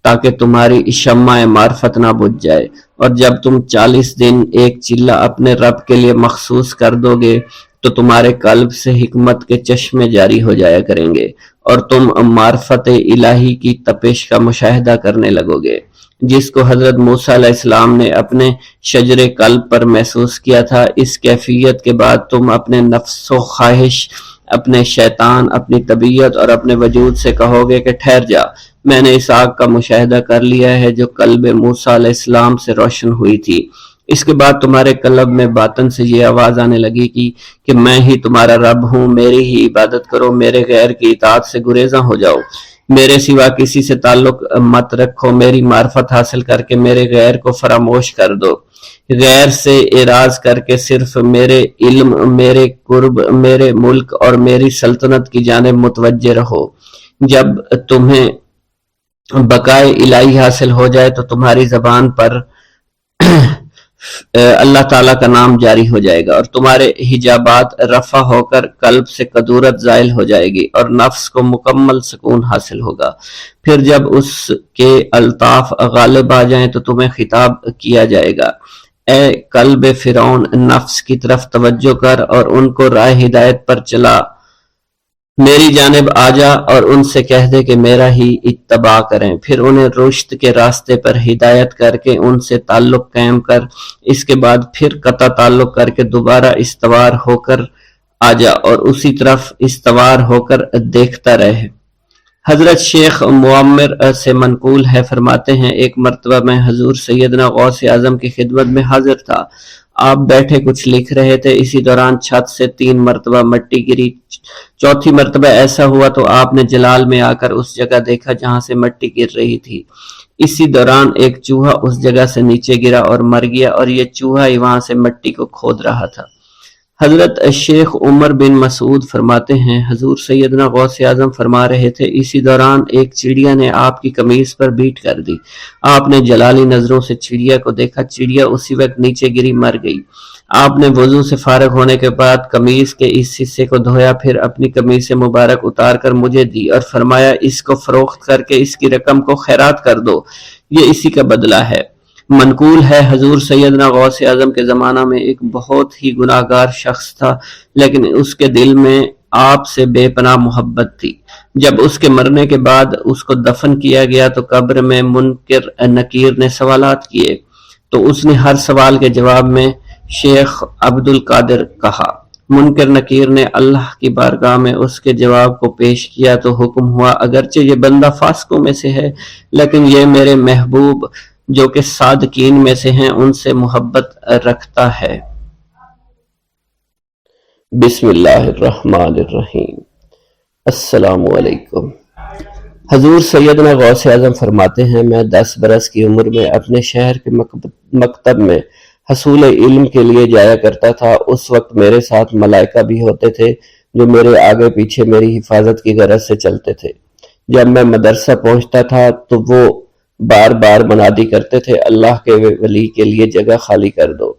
تاکہ تمہاری شمع معرفت نہ بجھ جائے، اور جب تم 40 دن ایک چلہ اپنے رب کے لیے مخصوص کر دو گے تو تمہارے قلب سے حکمت کے چشمے جاری ہو جایا کریں گے اور تم معرفت الہی کی تپش کا مشاہدہ کرنے لگو گے، جس کو حضرت موسیٰ علیہ السلام نے اپنے شجر قلب پر محسوس کیا تھا۔ اس کیفیت کے بعد تم اپنے نفس و خواہش، اپنے شیطان، اپنی طبیعت اور اپنے وجود سے کہو گے کہ ٹھہر جا، میں نے اس آگ کا مشاہدہ کر لیا ہے جو قلب موسیٰ علیہ السلام سے روشن ہوئی تھی۔ اس کے بعد تمہارے قلب میں باطن سے یہ آواز آنے لگے گی کہ میں ہی تمہارا رب ہوں، میری ہی عبادت کرو، میرے غیر کی اطاعت سے گریزاں ہو جاؤ، میرے سوا کسی سے تعلق مت رکھو، میری معرفت حاصل کر کے میرے غیر کو فراموش کر دو، غیر سے اعراض کر کے صرف میرے علم، میرے قرب، میرے ملک اور میری سلطنت کی جانب متوجہ رہو۔ جب تمہیں بقائے الہی حاصل ہو جائے تو تمہاری زبان پر اللہ تعالیٰ کا نام جاری ہو جائے گا اور تمہارے حجابات رفع ہو کر قلب سے قدورت زائل ہو جائے گی اور نفس کو مکمل سکون حاصل ہوگا۔ پھر جب اس کے الطاف غالب آ جائیں تو تمہیں خطاب کیا جائے گا، اے قلب فرعون، نفس کی طرف توجہ کر اور ان کو راہ ہدایت پر چلا، میری جانب آ جا اور ان سے کہہ دے کہ میرا ہی اتباع کریں، پھر انہیں رشد کے راستے پر ہدایت کر کے ان سے تعلق قائم کر، اس کے بعد پھر قطع تعلق کر کے دوبارہ استوار ہو کر آ جا اور اسی طرف استوار ہو کر دیکھتا رہے۔ حضرت شیخ معمر سے منقول ہے، فرماتے ہیں ایک مرتبہ میں حضور سیدنا غوث اعظم کی خدمت میں حاضر تھا۔ آپ بیٹھے کچھ لکھ رہے تھے، اسی دوران چھت سے 3 مرتبہ مٹی گری، 4تھی مرتبہ ایسا ہوا تو آپ نے جلال میں آ کر اس جگہ دیکھا جہاں سے مٹی گر رہی تھی۔ اسی دوران ایک چوہا اس جگہ سے نیچے گرا اور مر گیا اور یہ چوہا ہی وہاں سے مٹی کو کھود رہا تھا۔ حضرت شیخ عمر بن مسعود فرماتے ہیں حضور سیدنا غوث اعظم فرما رہے تھے، اسی دوران ایک چڑیا نے آپ کی قمیص پر بیٹ کر دی۔ آپ نے جلالی نظروں سے چڑیا کو دیکھا، چڑیا اسی وقت نیچے گری مر گئی۔ آپ نے وضو سے فارغ ہونے کے بعد قمیص کے اس حصے کو دھویا، پھر اپنی قمیص مبارک اتار کر مجھے دی اور فرمایا اس کو فروخت کر کے اس کی رقم کو خیرات کر دو، یہ اسی کا بدلہ ہے۔ منقول ہے حضور سیدنا غوث اعظم کے زمانہ میں ایک بہت ہی گناہگار شخص تھا، لیکن اس کے دل میں آپ سے بے پناہ محبت تھی۔ جب اس کے مرنے کے بعد اس کو دفن کیا گیا تو قبر میں منکر نکیر نے سوالات کیے، تو اس نے ہر سوال کے جواب میں شیخ عبد القادر کہا۔ منکر نکیر نے اللہ کی بارگاہ میں اس کے جواب کو پیش کیا تو حکم ہوا، اگرچہ یہ بندہ فاسقوں میں سے ہے لیکن یہ میرے محبوب جو کہ صادقین میں سے ہیں ان سے محبت رکھتا ہے۔ بسم اللہ الرحمن الرحیم۔ السلام علیکم۔ حضور سیدنا غوث اعظم فرماتے ہیں، میں 10 برس کی عمر میں اپنے شہر کے مکتب میں حصول علم کے لیے جایا کرتا تھا۔ اس وقت میرے ساتھ ملائکہ بھی ہوتے تھے جو میرے آگے پیچھے میری حفاظت کی غرض سے چلتے تھے۔ جب میں مدرسہ پہنچتا تھا تو وہ بار بار منادی کرتے تھے، اللہ کے ولی کے لیے جگہ خالی کر دو،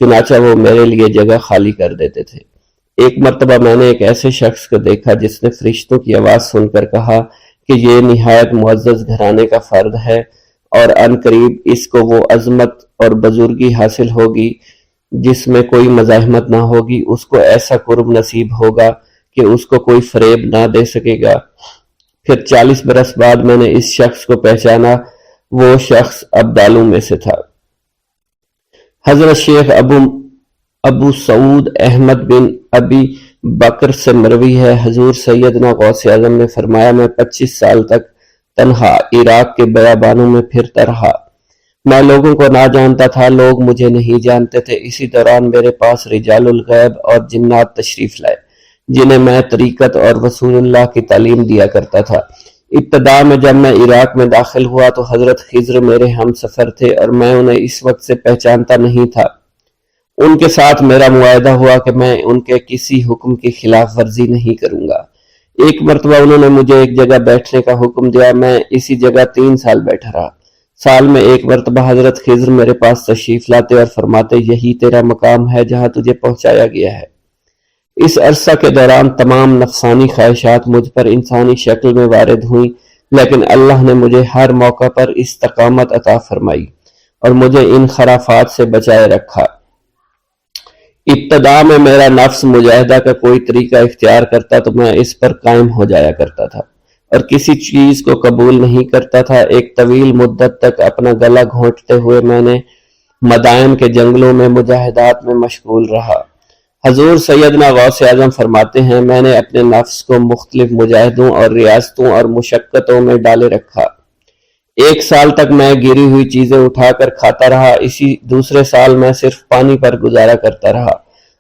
چنانچہ وہ میرے لیے جگہ خالی کر دیتے تھے۔ ایک مرتبہ میں نے ایک ایسے شخص کو دیکھا جس نے فرشتوں کی آواز سن کر کہا کہ یہ نہایت معزز گھرانے کا فرد ہے اور ان قریب اس کو وہ عظمت اور بزرگی حاصل ہوگی جس میں کوئی مزاحمت نہ ہوگی، اس کو ایسا قرب نصیب ہوگا کہ اس کو کوئی فریب نہ دے سکے گا۔ پھر 40 برس بعد میں نے اس شخص کو پہچانا، وہ شخص ابدالوں میں سے تھا۔ حضرت شیخ ابو سعود احمد بن ابی بکر سے مروی ہے، حضور سیدنا غوث اعظم نے فرمایا، میں 25 سال تک تنہا عراق کے بیابانوں میں پھرتا رہا۔ میں لوگوں کو نہ جانتا تھا، لوگ مجھے نہیں جانتے تھے۔ اسی دوران میرے پاس رجال الغیب اور جنات تشریف لائے جنہیں میں طریقت اور رسول اللہ کی تعلیم دیا کرتا تھا۔ ابتدا میں جب میں عراق میں داخل ہوا تو حضرت خضر میرے ہم سفر تھے اور میں انہیں اس وقت سے پہچانتا نہیں تھا۔ ان کے ساتھ میرا معاہدہ ہوا کہ میں ان کے کسی حکم کی خلاف ورزی نہیں کروں گا۔ ایک مرتبہ انہوں نے مجھے ایک جگہ بیٹھنے کا حکم دیا، میں اسی جگہ 3 سال بیٹھا رہا۔ سال میں ایک مرتبہ حضرت خضر میرے پاس تشریف لاتے اور فرماتے، یہی تیرا مقام ہے جہاں تجھے پہنچایا گیا ہے۔ اس عرصہ کے دوران تمام نفسانی خواہشات مجھ پر انسانی شکل میں وارد ہوئیں، لیکن اللہ نے مجھے ہر موقع پر استقامت عطا فرمائی اور مجھے ان خرافات سے بچائے رکھا۔ ابتدا میں میرا نفس مجاہدہ کا کوئی طریقہ اختیار کرتا تو میں اس پر قائم ہو جایا کرتا تھا اور کسی چیز کو قبول نہیں کرتا تھا۔ ایک طویل مدت تک اپنا گلا گھونٹتے ہوئے میں نے مدائن کے جنگلوں میں مجاہدات میں مشغول رہا۔ حضور سیدنا غوث اعظم فرماتے ہیں، میں نے اپنے نفس کو مختلف مجاہدوں اور ریاستوں اور مشقتوں میں ڈالے رکھا۔ 1 سال تک میں گری ہوئی چیزیں اٹھا کر کھاتا رہا، اسی دوسرے سال میں صرف پانی پر گزارا کرتا رہا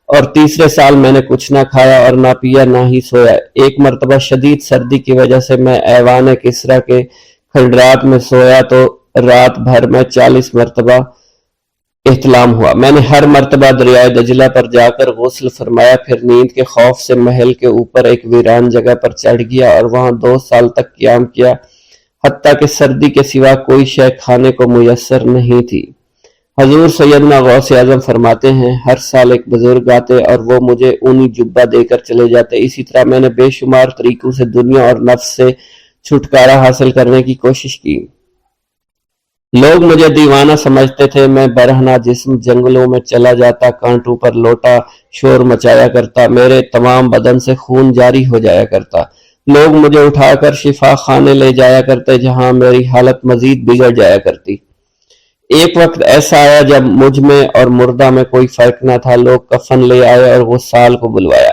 اور تیسرے سال میں نے کچھ نہ کھایا اور نہ پیا نہ ہی سویا۔ ایک مرتبہ شدید سردی کی وجہ سے میں ایوان کسریٰ کے کھنڈرات میں سویا تو رات بھر میں 40 مرتبہ احتلام ہوا۔ میں نے ہر مرتبہ دریائے دجلہ پر جا کر غسل فرمایا، پھر نیند کے خوف سے محل کے اوپر ایک ویران جگہ پر چڑھ گیا اور وہاں 2 سال تک قیام کیا، حتیٰ کہ سردی کے سوا کوئی شے کھانے کو میسر نہیں تھی۔ حضور سیدنا غوث اعظم فرماتے ہیں، ہر سال ایک بزرگ آتے اور وہ مجھے اونی جبہ دے کر چلے جاتے۔ اسی طرح میں نے بے شمار طریقوں سے دنیا اور نفس سے چھٹکارا حاصل کرنے کی کوشش کی۔ لوگ مجھے دیوانہ سمجھتے تھے، میں برہنہ جسم جنگلوں میں چلا جاتا، کانٹوں پر لوٹا شور مچایا کرتا، میرے تمام بدن سے خون جاری ہو جایا کرتا۔ لوگ مجھے اٹھا کر شفا خانے لے جایا کرتے جہاں میری حالت مزید بگڑ جایا کرتی۔ ایک وقت ایسا آیا جب مجھ میں اور مردہ میں کوئی فرق نہ تھا۔ لوگ کفن لے آئے اور غسال کو بلوایا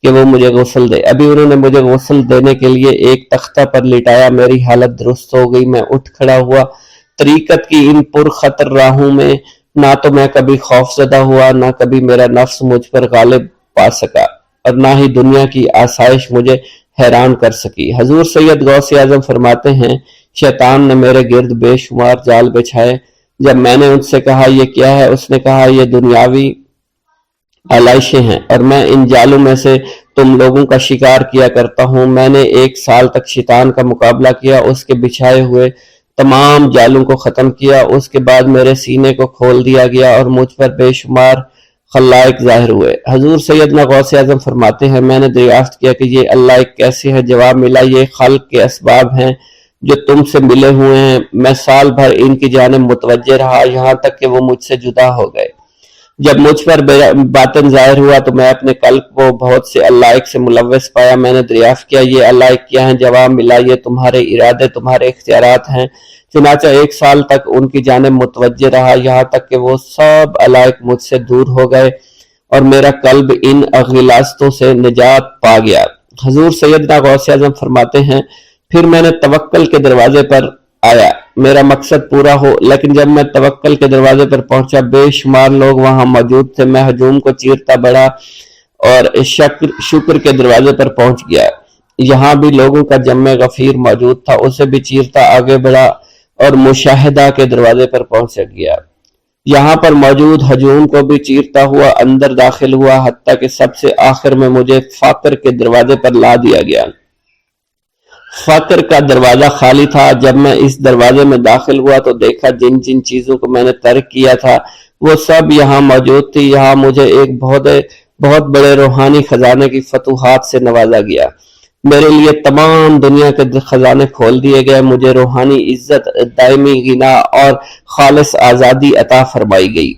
کہ وہ مجھے غسل دے۔ ابھی انہوں نے مجھے غسل دینے کے لیے ایک تختہ پر لٹایا، میری حالت درست ہو گئی، میں اٹھ کھڑا ہوا۔ طریقت کی ان پرخطر راہوں میں نہ تو میں کبھی خوف زدہ ہوا، نہ کبھی میرا نفس مجھ پر غالب پا سکا اور نہ ہی دنیا کی آسائش مجھے حیران کر سکی۔ حضور سید غوث اعظم فرماتے ہیں، شیطان نے میرے گرد بے شمار جال بچھائے۔ جب میں نے ان سے کہا یہ کیا ہے، اس نے کہا یہ دنیاوی آلائشیں ہیں اور میں ان جالوں میں سے تم لوگوں کا شکار کیا کرتا ہوں۔ میں نے 1 سال تک شیطان کا مقابلہ کیا، اس کے بچھائے ہوئے تمام جالوں کو ختم کیا۔ اس کے بعد میرے سینے کو کھول دیا گیا اور مجھ پر بے شمار خلائق ظاہر ہوئے۔ حضور سیدنا غوث اعظم فرماتے ہیں، میں نے دریافت کیا کہ یہ اللہ ایک کیسے ہے؟ جواب ملا، یہ خلق کے اسباب ہیں جو تم سے ملے ہوئے ہیں، میں سال بھر ان کی جانب متوجہ رہا، یہاں تک کہ وہ مجھ سے جدا ہو گئے۔ جب مجھ پر باطن ظاہر ہوا تو میں اپنے قلب کو بہت سے علائق سے ملوث پایا۔ میں نے دریافت کیا یہ علائق کیا ہیں؟ جواب ملا یہ تمہارے ارادے، تمہارے اختیارات ہیں۔ چنانچہ 1 سال تک ان کی جانب متوجہ رہا، یہاں تک کہ وہ سب علائق مجھ سے دور ہو گئے اور میرا قلب ان غلاظتوں سے نجات پا گیا۔ حضور سیدنا غوث اعظم فرماتے ہیں، پھر میں نے توکل کے دروازے پر آیا، میرا مقصد پورا ہو، لیکن جب میں توکل کے دروازے پر پہنچا بے شمار لوگ وہاں موجود تھے۔ میں ہجوم کو چیرتا بڑھا اور شکر کے دروازے پر پہنچ گیا، یہاں بھی لوگوں کا جمع غفیر موجود تھا، اسے بھی چیرتا آگے بڑھا اور مشاہدہ کے دروازے پر پہنچ گیا، یہاں پر موجود ہجوم کو بھی چیرتا ہوا اندر داخل ہوا، حتیٰ کہ سب سے آخر میں مجھے فقر کے دروازے پر لا دیا گیا۔ فقر کا دروازہ خالی تھا۔ جب میں اس دروازے میں داخل ہوا تو دیکھا جن جن چیزوں کو میں نے ترک کیا تھا وہ سب یہاں موجود تھی۔ یہاں مجھے ایک بہت بڑے روحانی خزانے کی فتوحات سے نوازا گیا، میرے لیے تمام دنیا کے خزانے کھول دیے گئے، مجھے روحانی عزت، دائمی غنا اور خالص آزادی عطا فرمائی گئی۔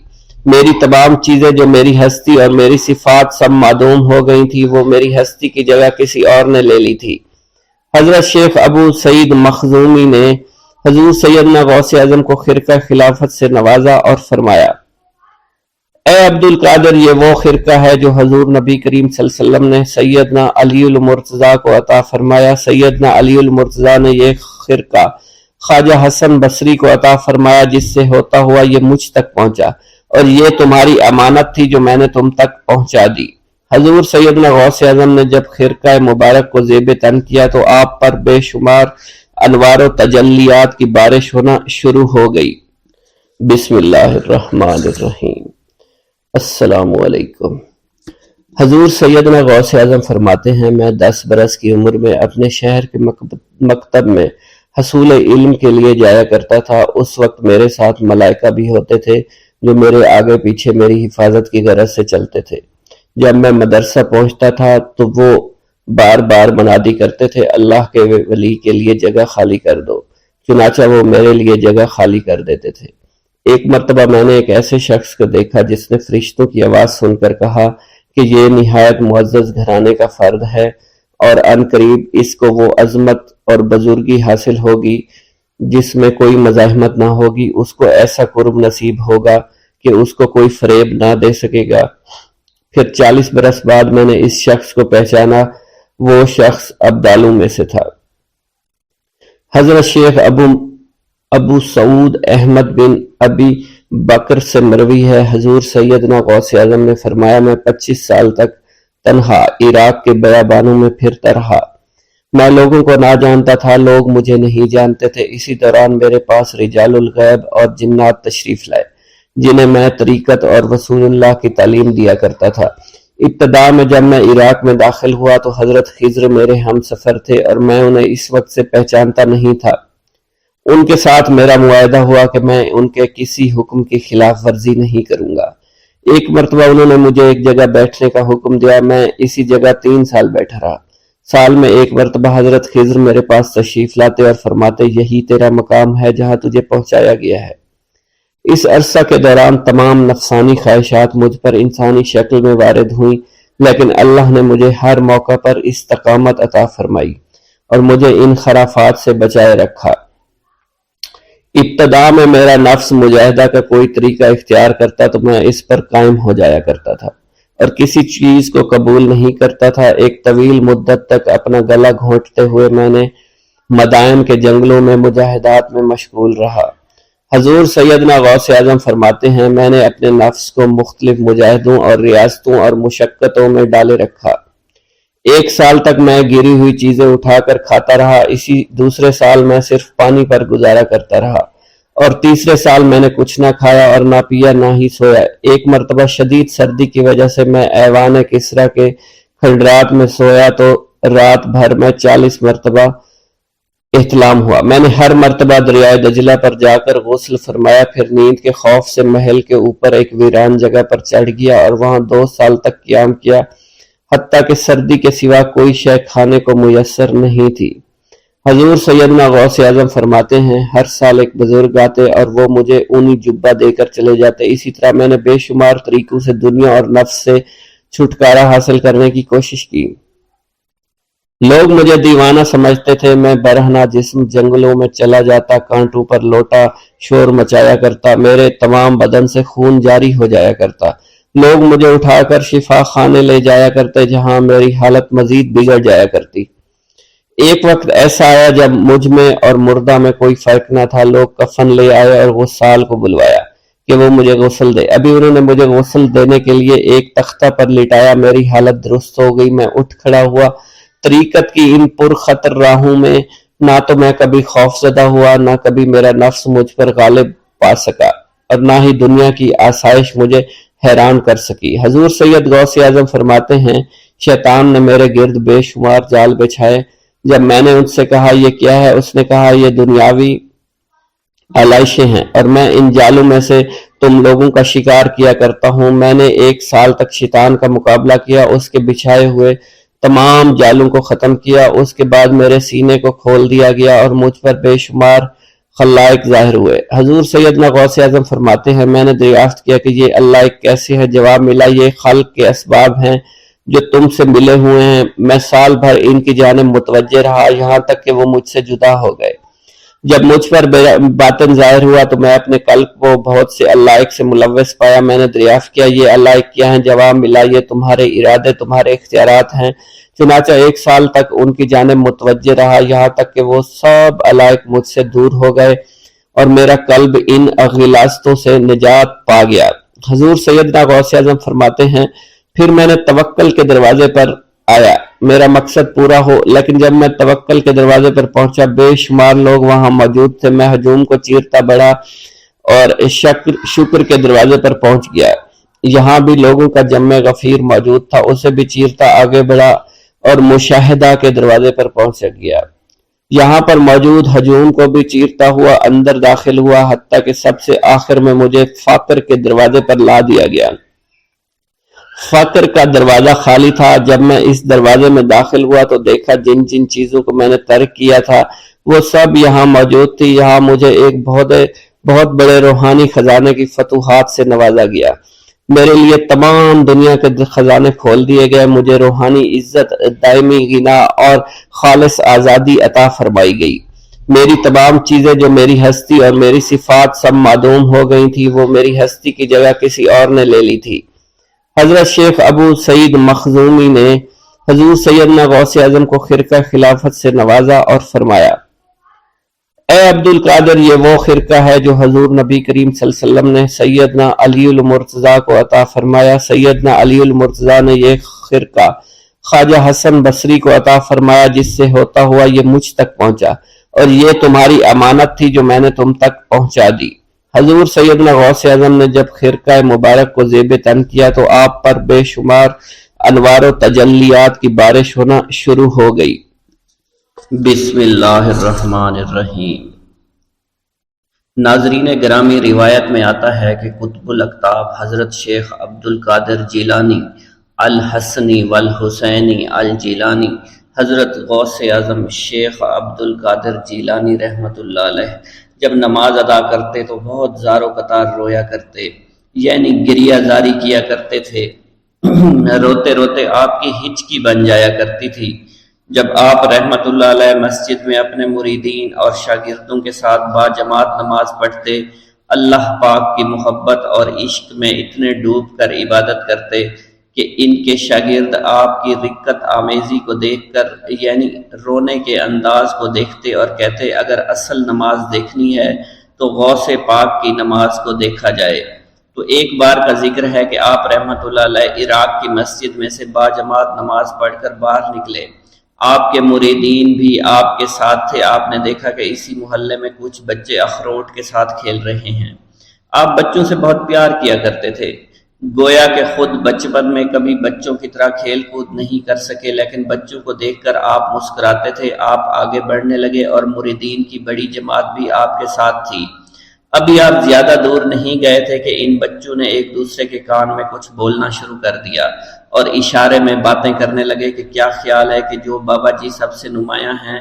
میری تمام چیزیں جو میری ہستی اور میری صفات سب معدوم ہو گئی تھی، وہ میری ہستی کی جگہ کسی اور نے لے لی تھی۔ حضرت شیخ ابو سعید مخزومی نے حضور سیدنا غوث اعظم کو خرقہ خلافت سے نوازا اور فرمایا، اے عبد القادر، یہ وہ خرقہ ہے جو حضور نبی کریم صلی اللہ علیہ وسلم نے سیدنا علی المرتضیٰ کو عطا فرمایا۔ سیدنا علی المرتضیٰ نے یہ خرقہ خواجہ حسن بصری کو عطا فرمایا، جس سے ہوتا ہوا یہ مجھ تک پہنچا، اور یہ تمہاری امانت تھی جو میں نے تم تک پہنچا دی۔ حضور سیدنا غوث اعظم نے جب خرقہ مبارک کو زیب تن کیا تو آپ پر بے شمار انوار و تجلیات کی بارش ہونا شروع ہو گئی۔ بسم اللہ الرحمن الرحیم۔ السلام علیکم۔ حضور سیدنا غوث اعظم فرماتے ہیں، میں 10 برس کی عمر میں اپنے شہر کے مکتب میں حصول علم کے لیے جایا کرتا تھا۔ اس وقت میرے ساتھ ملائکہ بھی ہوتے تھے جو میرے آگے پیچھے میری حفاظت کی غرض سے چلتے تھے۔ جب میں مدرسہ پہنچتا تھا تو وہ بار بار منادی کرتے تھے، اللہ کے ولی کے لیے جگہ خالی کر دو، چنانچہ وہ میرے لیے جگہ خالی کر دیتے تھے۔ ایک مرتبہ میں نے ایک ایسے شخص کو دیکھا جس نے فرشتوں کی آواز سن کر کہا کہ یہ نہایت معزز گھرانے کا فرد ہے اور عن قریب اس کو وہ عظمت اور بزرگی حاصل ہوگی جس میں کوئی مزاحمت نہ ہوگی، اس کو ایسا قرب نصیب ہوگا کہ اس کو کوئی فریب نہ دے سکے گا۔ پھر 40 برس بعد میں نے اس شخص کو پہچانا، وہ شخص ابدالوں میں سے تھا۔ حضرت شیخ ابو سعود احمد بن ابی بکر سے مروی ہے، حضور سیدنا غوث اعظم نے فرمایا، میں 25 سال تک تنہا عراق کے بیابانوں میں پھرتا رہا، میں لوگوں کو نہ جانتا تھا، لوگ مجھے نہیں جانتے تھے۔ اسی دوران میرے پاس رجال الغیب اور جنات تشریف لائے جنہیں میں طریقت اور رسول اللہ کی تعلیم دیا کرتا تھا۔ ابتدا میں جب میں عراق میں داخل ہوا تو حضرت خضر میرے ہم سفر تھے اور میں انہیں اس وقت سے پہچانتا نہیں تھا۔ ان کے ساتھ میرا معاہدہ ہوا کہ میں ان کے کسی حکم کی خلاف ورزی نہیں کروں گا۔ ایک مرتبہ انہوں نے مجھے ایک جگہ بیٹھنے کا حکم دیا، میں اسی جگہ 3 سال بیٹھا رہا۔ سال میں ایک مرتبہ حضرت خضر میرے پاس تشریف لاتے اور فرماتے، یہی تیرا مقام ہے جہاں تجھے پہنچایا گیا ہے۔ اس عرصہ کے دوران تمام نفسانی خواہشات مجھ پر انسانی شکل میں وارد ہوئیں، لیکن اللہ نے مجھے ہر موقع پر استقامت عطا فرمائی اور مجھے ان خرافات سے بچائے رکھا۔ ابتدا میں میرا نفس مجاہدہ کا کوئی طریقہ اختیار کرتا تو میں اس پر قائم ہو جایا کرتا تھا اور کسی چیز کو قبول نہیں کرتا تھا۔ ایک طویل مدت تک اپنا گلا گھونٹتے ہوئے میں نے مدائن کے جنگلوں میں مجاہدات میں مشغول رہا۔ حضور سیدنا غوث اعظم فرماتے ہیں، میں نے اپنے نفس کو مختلف مجاہدوں اور ریاستوں اور مشقتوں میں ڈالے رکھا۔ 1 سال تک میں گری ہوئی چیزیں اٹھا کر کھاتا رہا، اسی دوسرے سال میں صرف پانی پر گزارا کرتا رہا اور تیسرے سال میں نے کچھ نہ کھایا اور نہ پیا نہ ہی سویا۔ ایک مرتبہ شدید سردی کی وجہ سے میں ایوان کسریٰ کے کھنڈرات میں سویا تو رات بھر میں 40 مرتبہ احتلام ہوا۔ میں نے ہر مرتبہ دریائے دجلہ پر جا کر غسل فرمایا، پھر نیند کے خوف سے محل کے اوپر ایک ویران جگہ پر چڑھ گیا اور وہاں 2 سال تک قیام کیا، حتیٰ کہ سردی کے سوا کوئی شے کھانے کو میسر نہیں تھی۔ حضور سیدنا غوث اعظم فرماتے ہیں ہر سال ایک بزرگ آتے اور وہ مجھے اونی جبہ دے کر چلے جاتے. اسی طرح میں نے بے شمار طریقوں سے دنیا اور نفس سے چھٹکارا حاصل کرنے کی کوشش کی. لوگ مجھے دیوانہ سمجھتے تھے. میں برہنہ جسم جنگلوں میں چلا جاتا, کانٹوں پر لوٹا شور مچایا کرتا, میرے تمام بدن سے خون جاری ہو جایا کرتا. لوگ مجھے اٹھا کر شفا خانے لے جایا کرتے جہاں میری حالت مزید بگڑ جایا کرتی. ایک وقت ایسا آیا جب مجھ میں اور مردہ میں کوئی فرق نہ تھا. لوگ کفن لے آئے اور غسال کو بلوایا کہ وہ مجھے غسل دے. ابھی انہوں نے مجھے غسل دینے کے لیے ایک تختہ پر لٹایا. میری حالت درست ہو گئی. میں اٹھ کھڑا ہوا. طریقت کی ان پرخطر راہوں میں نہ تو میں کبھی خوف زدہ ہوا, نہ کبھی میرا نفس مجھ پر غالب پا سکا, اور نہ ہی دنیا کی آسائش مجھے حیران کر سکی. حضور سید غوث اعظم فرماتے ہیں شیطان نے میرے گرد بے شمار جال بچھائے. جب میں نے ان سے کہا یہ کیا ہے, اس نے کہا یہ دنیاوی آلائشیں ہیں اور میں ان جالوں میں سے تم لوگوں کا شکار کیا کرتا ہوں. میں نے 1 سال تک شیطان کا مقابلہ کیا, اس کے بچھائے ہوئے تمام جالوں کو ختم کیا. اس کے بعد میرے سینے کو کھول دیا گیا اور مجھ پر بے شمار خلائق ظاہر ہوئے. حضور سیدنا غوث اعظم فرماتے ہیں میں نے دریافت کیا کہ یہ اللہ ایک کیسے ہے. جواب ملا یہ خلق کے اسباب ہیں جو تم سے ملے ہوئے ہیں. میں سال بھر ان کی جانب متوجہ رہا یہاں تک کہ وہ مجھ سے جدا ہو گئے. جب مجھ پر باطن ظاہر ہوا تو میں اپنے قلب کو بہت سے علائق سے ملوث پایا. میں نے دریافت کیا یہ علائق کیا ہیں. جواب ملا یہ تمہارے ارادے, تمہارے اختیارات ہیں. چنانچہ 1 سال تک ان کی جانب متوجہ رہا یہاں تک کہ وہ سب علائق مجھ سے دور ہو گئے اور میرا قلب ان غلاظتوں سے نجات پا گیا. حضور سیدنا غوث اعظم فرماتے ہیں پھر میں نے توکل کے دروازے پر آیا میرا مقصد پورا ہو. لیکن جب میں توکل کے دروازے پر پہنچا بے شمار لوگ وہاں موجود تھے. میں ہجوم کو چیرتا بڑھا اور شکر کے دروازے پر پہنچ گیا. یہاں بھی لوگوں کا جمع غفیر موجود تھا. اسے بھی چیرتا آگے بڑھا اور مشاہدہ کے دروازے پر پہنچ گیا. یہاں پر موجود ہجوم کو بھی چیرتا ہوا اندر داخل ہوا حتیٰ کہ سب سے آخر میں مجھے فقر کے دروازے پر لا دیا گیا. فقر کا دروازہ خالی تھا. جب میں اس دروازے میں داخل ہوا تو دیکھا جن جن چیزوں کو میں نے ترک کیا تھا وہ سب یہاں موجود تھی. یہاں مجھے ایک بہت بڑے روحانی خزانے کی فتوحات سے نوازا گیا. میرے لیے تمام دنیا کے خزانے کھول دیے گئے. مجھے روحانی عزت, دائمی غنا اور خالص آزادی عطا فرمائی گئی. میری تمام چیزیں جو میری ہستی اور میری صفات سب معدوم ہو گئی تھی وہ میری ہستی کی جگہ کسی اور نے لے لی تھی. حضرت شیخ ابو سعید مخزومی نے حضور سیدنا غوث اعظم کو خرقہ خلافت سے نوازا اور فرمایا اے عبد القادر یہ وہ خرقہ ہے جو حضور نبی کریم صلی اللہ علیہ وسلم نے سیدنا علی المرتضیٰ کو عطا فرمایا. سیدنا علی المرتضیٰ نے یہ خرقہ خواجہ حسن بصری کو عطا فرمایا جس سے ہوتا ہوا یہ مجھ تک پہنچا اور یہ تمہاری امانت تھی جو میں نے تم تک پہنچا دی. حضور سیدنا غوث اعظم نے جب خرقہ مبارک کو زیب تن کیا تو آپ پر بے شمار انوار و تجلیات کی بارش ہونا شروع ہو گئی. بسم اللہ الرحمن الرحیم. ناظرین گرامی روایت میں آتا ہے کہ قطب الاقطاب حضرت شیخ عبد القادر جیلانی الحسنی والحسینی الجیلانی حضرت غوث اعظم شیخ عبد القادر جیلانی رحمۃ اللہ علیہ جب نماز ادا کرتے تو بہت زار و قطار رویا کرتے, یعنی گریہ زاری کیا کرتے تھے. روتے روتے آپ کی ہچکی بن جایا کرتی تھی. جب آپ رحمت اللہ علیہ مسجد میں اپنے مریدین اور شاگردوں کے ساتھ باجماعت نماز پڑھتے, اللہ پاک کی محبت اور عشق میں اتنے ڈوب کر عبادت کرتے کہ ان کے شاگرد آپ کی رقت آمیزی کو دیکھ کر یعنی رونے کے انداز کو دیکھتے اور کہتے اگر اصل نماز دیکھنی ہے تو غوث پاک کی نماز کو دیکھا جائے. تو ایک بار کا ذکر ہے کہ آپ رحمت اللہ علیہ عراق کی مسجد میں سے باجماعت نماز پڑھ کر باہر نکلے. آپ کے مریدین بھی آپ کے ساتھ تھے. آپ نے دیکھا کہ اسی محلے میں کچھ بچے اخروٹ کے ساتھ کھیل رہے ہیں. آپ بچوں سے بہت پیار کیا کرتے تھے. گویا کہ خود بچپن میں کبھی بچوں کی طرح کھیل کود نہیں کر سکے, لیکن بچوں کو دیکھ کر آپ مسکراتے تھے. آپ آگے بڑھنے لگے اور مریدین کی بڑی جماعت بھی آپ کے ساتھ تھی. ابھی آپ زیادہ دور نہیں گئے تھے کہ ان بچوں نے ایک دوسرے کے کان میں کچھ بولنا شروع کر دیا اور اشارے میں باتیں کرنے لگے کہ کیا خیال ہے کہ جو بابا جی سب سے نمایاں ہیں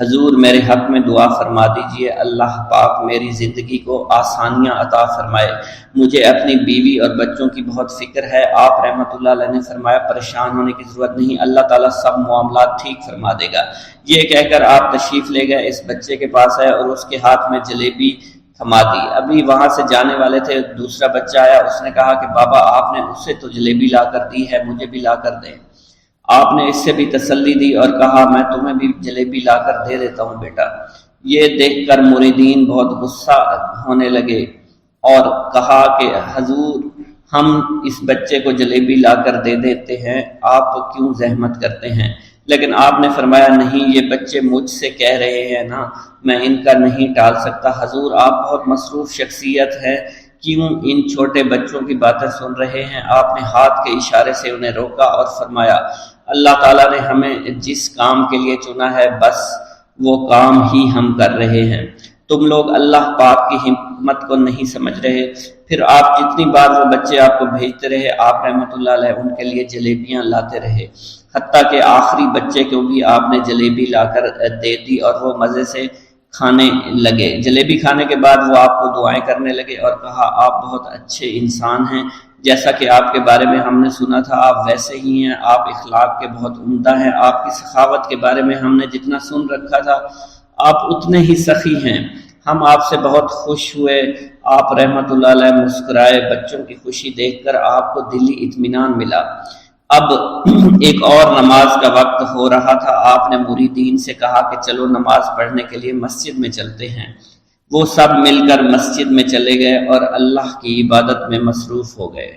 حضور میرے حق میں دعا فرما دیجئے، اللہ پاک میری زندگی کو آسانیاں عطا فرمائے، مجھے اپنی بیوی اور بچوں کی بہت فکر ہے۔ آپ رحمۃ اللہ علیہ نے فرمایا پریشان ہونے کی ضرورت نہیں، اللہ تعالیٰ سب معاملات ٹھیک فرما دے گا۔ یہ کہہ کر آپ تشریف لے گئے، اس بچے کے پاس آئے اور اس کے ہاتھ میں جلیبی تھما دی۔ ابھی وہاں سے جانے والے تھے، دوسرا بچہ آیا، اس نے کہا کہ بابا آپ نے اس سے تو جلیبی لا کر دی ہے، مجھے بھی لا کر دیں۔ آپ نے اس سے بھی تسلی دی اور کہا میں تمہیں بھی جلیبی لا کر دے دیتا ہوں بیٹا۔ یہ دیکھ کر مریدین بہت غصہ ہونے لگے اور کہا کہ حضور ہم اس بچے کو جلیبی لا کر دے دیتے ہیں، آپ کیوں زحمت کرتے ہیں؟ لیکن آپ نے فرمایا نہیں، یہ بچے مجھ سے کہہ رہے ہیں نا، میں ان کا نہیں ٹال سکتا۔ حضور آپ بہت مصروف شخصیت ہے، کیوں ان چھوٹے بچوں کی باتیں سن رہے ہیں؟ آپ نے ہاتھ کے اشارے سے انہیں روکا اور فرمایا اللہ تعالیٰ نے ہمیں جس کام کے لیے چنا ہے بس وہ کام ہی ہم کر رہے ہیں، تم لوگ اللہ پاک کی حکمت کو نہیں سمجھ رہے۔ پھر آپ جتنی بار وہ بچے آپ کو بھیجتے رہے، آپ رحمۃ اللہ علیہ ان کے لیے جلیبیاں لاتے رہے، حتیٰ کہ آخری بچے کو بھی آپ نے جلیبی لا کر دے دی اور وہ مزے سے کھانے لگے۔ جلیبی کھانے کے بعد وہ آپ کو دعائیں کرنے لگے اور کہا آپ بہت اچھے انسان ہیں، جیسا کہ آپ کے بارے میں ہم نے سنا تھا آپ ویسے ہی ہیں، آپ اخلاق کے بہت عمدہ ہیں، آپ کی سخاوت کے بارے میں ہم نے جتنا سن رکھا تھا آپ اتنے ہی سخی ہیں، ہم آپ سے بہت خوش ہوئے۔ آپ رحمۃ اللہ علیہ مسکرائے، بچوں کی خوشی دیکھ کر آپ کو دلی اطمینان ملا۔ اب ایک اور نماز کا وقت ہو رہا تھا، آپ نے مریدین سے کہا کہ چلو نماز پڑھنے کے لیے مسجد میں چلتے ہیں۔ وہ سب مل کر مسجد میں چلے گئے اور اللہ کی عبادت میں مصروف ہو گئے۔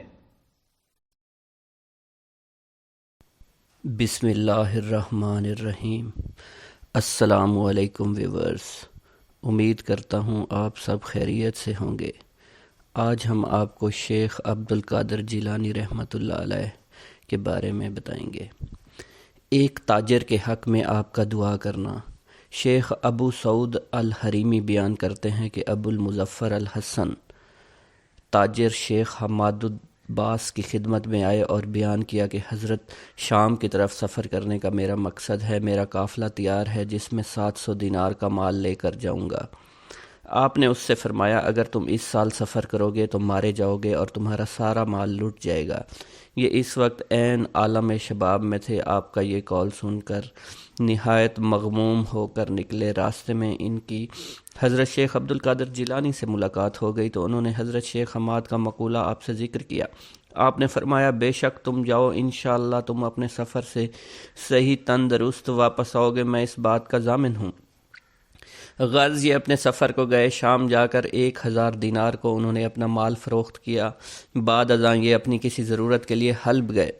بسم اللہ الرحمن الرحیم۔ السلام علیکم ویورز، امید کرتا ہوں آپ سب خیریت سے ہوں گے۔ آج ہم آپ کو شیخ عبد القادر جیلانی رحمۃ اللہ علیہ کے بارے میں بتائیں گے۔ ایک تاجر کے حق میں آپ کا دعا کرنا۔ شیخ ابو سعود الحریمی بیان کرتے ہیں کہ ابو المظفر الحسن تاجر شیخ حماد الباس کی خدمت میں آئے اور بیان کیا کہ حضرت شام کی طرف سفر کرنے کا میرا مقصد ہے، میرا قافلہ تیار ہے جس میں 700 دینار کا مال لے کر جاؤں گا۔ آپ نے اس سے فرمایا اگر تم اس سال سفر کرو گے تو مارے جاؤ گے اور تمہارا سارا مال لٹ جائے گا۔ یہ اس وقت عین عالم شباب میں تھے۔ آپ کا یہ قول سن کر نہایت مغموم ہو کر نکلے۔ راستے میں ان کی حضرت شیخ عبد القادر جیلانی سے ملاقات ہو گئی تو انہوں نے حضرت شیخ حماد کا مقولہ آپ سے ذکر کیا۔ آپ نے فرمایا بے شک تم جاؤ، انشاءاللہ تم اپنے سفر سے صحیح تندرست واپس آؤ گے، میں اس بات کا ضامن ہوں۔ غرض یہ اپنے سفر کو گئے، شام جا کر 1000 دینار کو انہوں نے اپنا مال فروخت کیا۔ بعد ازاں یہ اپنی کسی ضرورت کے لیے حلب گئے،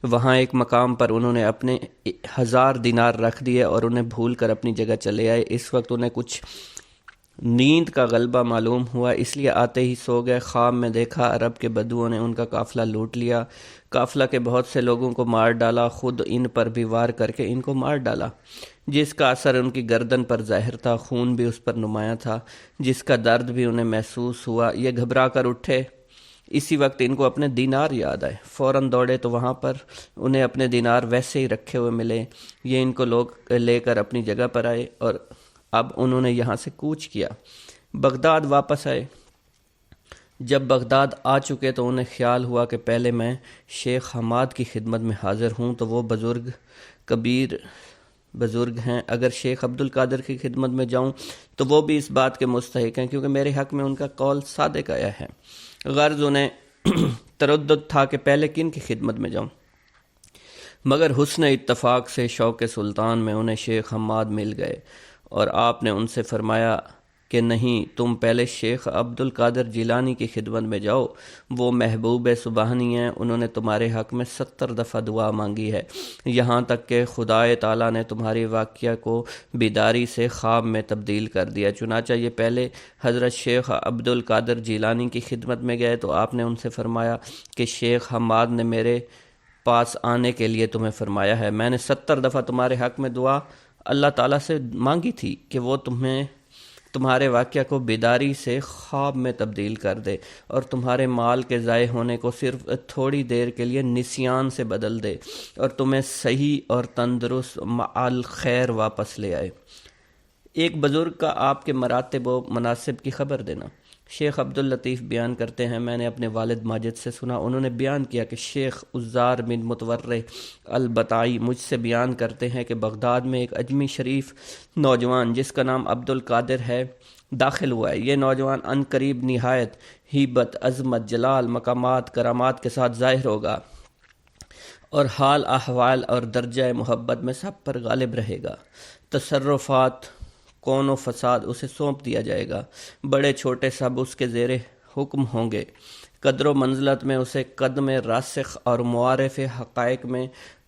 وہاں ایک مقام پر انہوں نے اپنے 1000 دینار رکھ دیے اور انہیں بھول کر اپنی جگہ چلے آئے۔ اس وقت انہیں کچھ نیند کا غلبہ معلوم ہوا، اس لیے آتے ہی سو گئے۔ خواب میں دیکھا عرب کے بدوؤں نے ان کا قافلہ لوٹ لیا، قافلہ کے بہت سے لوگوں کو مار ڈالا، خود ان پر بھی وار کر کے ان کو مار ڈالا، جس کا اثر ان کی گردن پر ظاہر تھا، خون بھی اس پر نمایاں تھا، جس کا درد بھی انہیں محسوس ہوا۔ یہ گھبرا کر اٹھے، اسی وقت ان کو اپنے دینار یاد آئے، فوراً دوڑے تو وہاں پر انہیں اپنے دینار ویسے ہی رکھے ہوئے ملے۔ یہ ان کو لوگ لے کر اپنی جگہ پر آئے اور اب انہوں نے یہاں سے کوچ کیا، بغداد واپس آئے۔ جب بغداد آ چکے تو انہیں خیال ہوا کہ پہلے میں شیخ حماد کی خدمت میں حاضر ہوں تو وہ بزرگ کبیر بزرگ ہیں، اگر شیخ عبد القادر کی خدمت میں جاؤں تو وہ بھی اس بات کے مستحق ہیں کیونکہ میرے حق میں ان کا قول صادق آیا ہے۔ غرض انہیں تردد تھا کہ پہلے کن کی خدمت میں جاؤں، مگر حسن اتفاق سے شوق سلطان میں انہیں شیخ حماد مل گئے اور آپ نے ان سے فرمایا کہ نہیں، تم پہلے شیخ عبد القادر جیلانی کی خدمت میں جاؤ، وہ محبوب سبحانی ہیں، انہوں نے تمہارے حق میں 70 دفعہ دعا مانگی ہے، یہاں تک کہ خدائے تعالیٰ نے تمہاری واقعہ کو بیداری سے خواب میں تبدیل کر دیا۔ چنانچہ یہ پہلے حضرت شیخ عبد القادر جیلانی کی خدمت میں گئے تو آپ نے ان سے فرمایا کہ شیخ حماد نے میرے پاس آنے کے لیے تمہیں فرمایا ہے، میں نے 70 دفعہ تمہارے حق میں دعا اللہ تعالیٰ سے مانگی تھی کہ وہ تمہارے واقعہ کو بیداری سے خواب میں تبدیل کر دے اور تمہارے مال کے ضائع ہونے کو صرف تھوڑی دیر کے لیے نسیان سے بدل دے اور تمہیں صحیح اور تندرست مع الخیر واپس لے آئے۔ ایک بزرگ کا آپ کے مراتب و مناسب کی خبر دینا۔ شیخ عبداللطیف بیان کرتے ہیں، میں نے اپنے والد ماجد سے سنا، انہوں نے بیان کیا کہ شیخ عزار بن متورع البتائی مجھ سے بیان کرتے ہیں کہ بغداد میں ایک اجمی شریف نوجوان جس کا نام عبد القادر ہے داخل ہوا ہے۔ یہ نوجوان ان قریب نہایت ہیبت، عظمت، جلال، مقامات، کرامات کے ساتھ ظاہر ہوگا اور حال احوال اور درجہ محبت میں سب پر غالب رہے گا۔ تصرفات، کون و فساد اسے سونپ دیا جائے گا، بڑے چھوٹے سب اس کے زیر حکم ہوں گے۔ قدر و منزلت میں اسے قدم راسخ اور معارف حقائق میں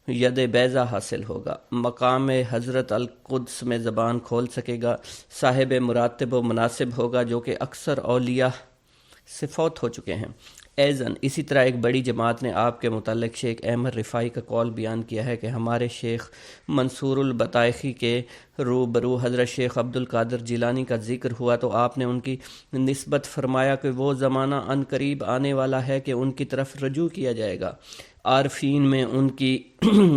ید بیضا حاصل ہوگا۔ مقام حضرت القدس میں زبان کھول سکے گا، صاحب مراتب و مناسب ہوگا جو کہ اکثر اولیاء سے فوت ہو چکے ہیں۔ ایضاً اسی طرح ایک بڑی جماعت نے آپ کے متعلق شیخ احمد رفاعی کا قول بیان کیا ہے کہ ہمارے شیخ منصور البطائخی کے روبرو حضرت شیخ عبد القادر جیلانی کا ذکر ہوا تو آپ نے ان کی نسبت فرمایا کہ وہ زمانہ ان قریب آنے والا ہے کہ ان کی طرف رجوع کیا جائے گا، عارفین میں ان کی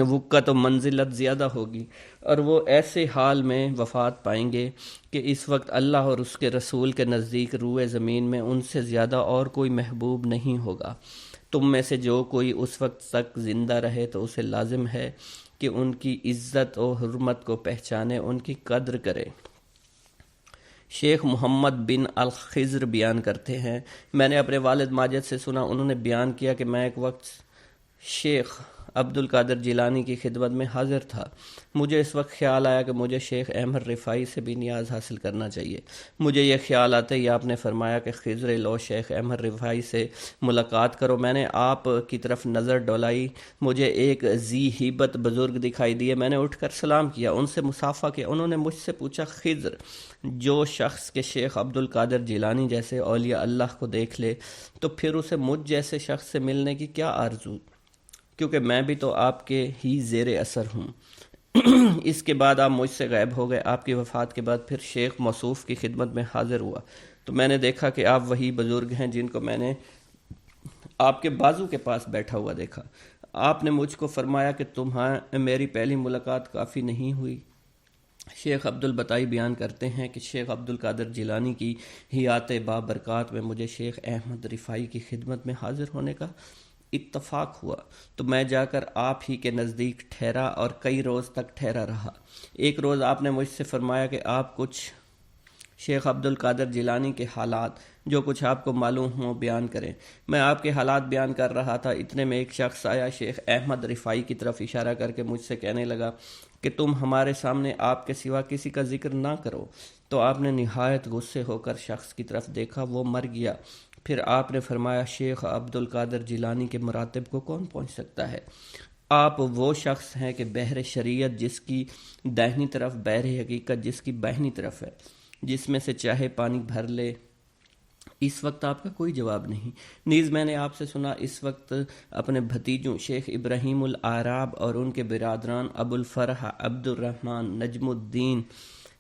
وقت و منزلت زیادہ ہوگی اور وہ ایسے حال میں وفات پائیں گے کہ اس وقت اللہ اور اس کے رسول کے نزدیک روئے زمین میں ان سے زیادہ اور کوئی محبوب نہیں ہوگا۔ تم میں سے جو کوئی اس وقت تک زندہ رہے تو اسے لازم ہے کہ ان کی عزت و حرمت کو پہچانے، ان کی قدر کرے۔ شیخ محمد بن الخضر بیان کرتے ہیں، میں نے اپنے والد ماجد سے سنا، انہوں نے بیان کیا کہ میں ایک وقت شیخ عبد القادر جیلانی کی خدمت میں حاضر تھا۔ مجھے اس وقت خیال آیا کہ مجھے شیخ احمد رفاعی سے بھی نیاز حاصل کرنا چاہیے۔ مجھے یہ خیال آتے ہی آپ نے فرمایا کہ خضر لو شیخ احمد رفاعی سے ملاقات کرو۔ میں نے آپ کی طرف نظر ڈولائی، مجھے ایک ذی ہیبت بزرگ دکھائی دیے۔ میں نے اٹھ کر سلام کیا، ان سے مصافحہ کیا۔ انہوں نے مجھ سے پوچھا، خضر، جو شخص کے شیخ عبد القادر جیلانی جیسے اولیاء اللہ کو دیکھ لے تو پھر اسے مجھ جیسے شخص سے ملنے کی کیا آرزو، کیونکہ میں بھی تو آپ کے ہی زیر اثر ہوں۔ اس کے بعد آپ مجھ سے غائب ہو گئے۔ آپ کی وفات کے بعد پھر شیخ موصوف کی خدمت میں حاضر ہوا تو میں نے دیکھا کہ آپ وہی بزرگ ہیں جن کو میں نے آپ کے بازو کے پاس بیٹھا ہوا دیکھا۔ آپ نے مجھ کو فرمایا کہ تمہیں میری پہلی ملاقات کافی نہیں ہوئی۔ شیخ عبد البتائی بیان کرتے ہیں کہ شیخ عبد القادر جیلانی کی حیات بابرکات میں مجھے شیخ احمد رفاعی کی خدمت میں حاضر ہونے کا اتفاق ہوا تو میں جا کر آپ ہی کے نزدیک ٹھہرا اور کئی روز تک ٹھہرا رہا۔ ایک روز آپ نے مجھ سے فرمایا کہ آپ کچھ شیخ عبد القادر جیلانی کے حالات جو کچھ آپ کو معلوم ہوں بیان کریں۔ میں آپ کے حالات بیان کر رہا تھا، اتنے میں ایک شخص آیا، شیخ احمد رفاعی کی طرف اشارہ کر کے مجھ سے کہنے لگا کہ تم ہمارے سامنے آپ کے سوا کسی کا ذکر نہ کرو۔ تو آپ نے نہایت غصے ہو کر شخص کی طرف دیکھا، وہ مر گیا۔ پھر آپ نے فرمایا، شیخ عبد القادر جیلانی کے مراتب کو کون پہنچ سکتا ہے؟ آپ وہ شخص ہیں کہ بحر شریعت جس کی داہنی طرف، بحر حقیقت جس کی بائنی طرف ہے، جس میں سے چاہے پانی بھر لے۔ اس وقت آپ کا کوئی جواب نہیں۔ نیز میں نے آپ سے سنا، اس وقت اپنے بھتیجوں شیخ ابراہیم العراب اور ان کے برادران ابو الفرح، عبد الرحمن، نجم الدین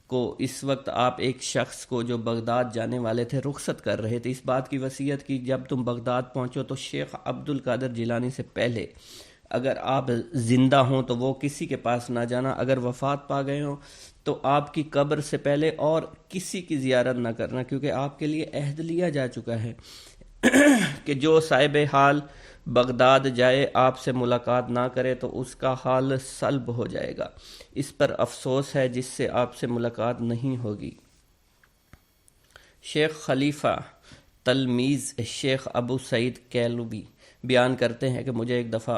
کو اس وقت آپ ایک شخص کو جو بغداد جانے والے تھے رخصت کر رہے تھے، اس بات کی وصیت کی جب تم بغداد پہنچو تو شیخ عبد القادر جیلانی سے پہلے اگر آپ زندہ ہوں تو وہ کسی کے پاس نہ جانا، اگر وفات پا گئے ہوں تو آپ کی قبر سے پہلے اور کسی کی زیارت نہ کرنا، کیونکہ آپ کے لیے عہد لیا جا چکا ہے کہ جو صاحب حال بغداد جائے آپ سے ملاقات نہ کرے تو اس کا حال سلب ہو جائے گا۔ اس پر افسوس ہے جس سے آپ سے ملاقات نہیں ہوگی۔ شیخ خلیفہ تلمیذ شیخ ابو سعید کیلوبی بیان کرتے ہیں کہ مجھے ایک دفعہ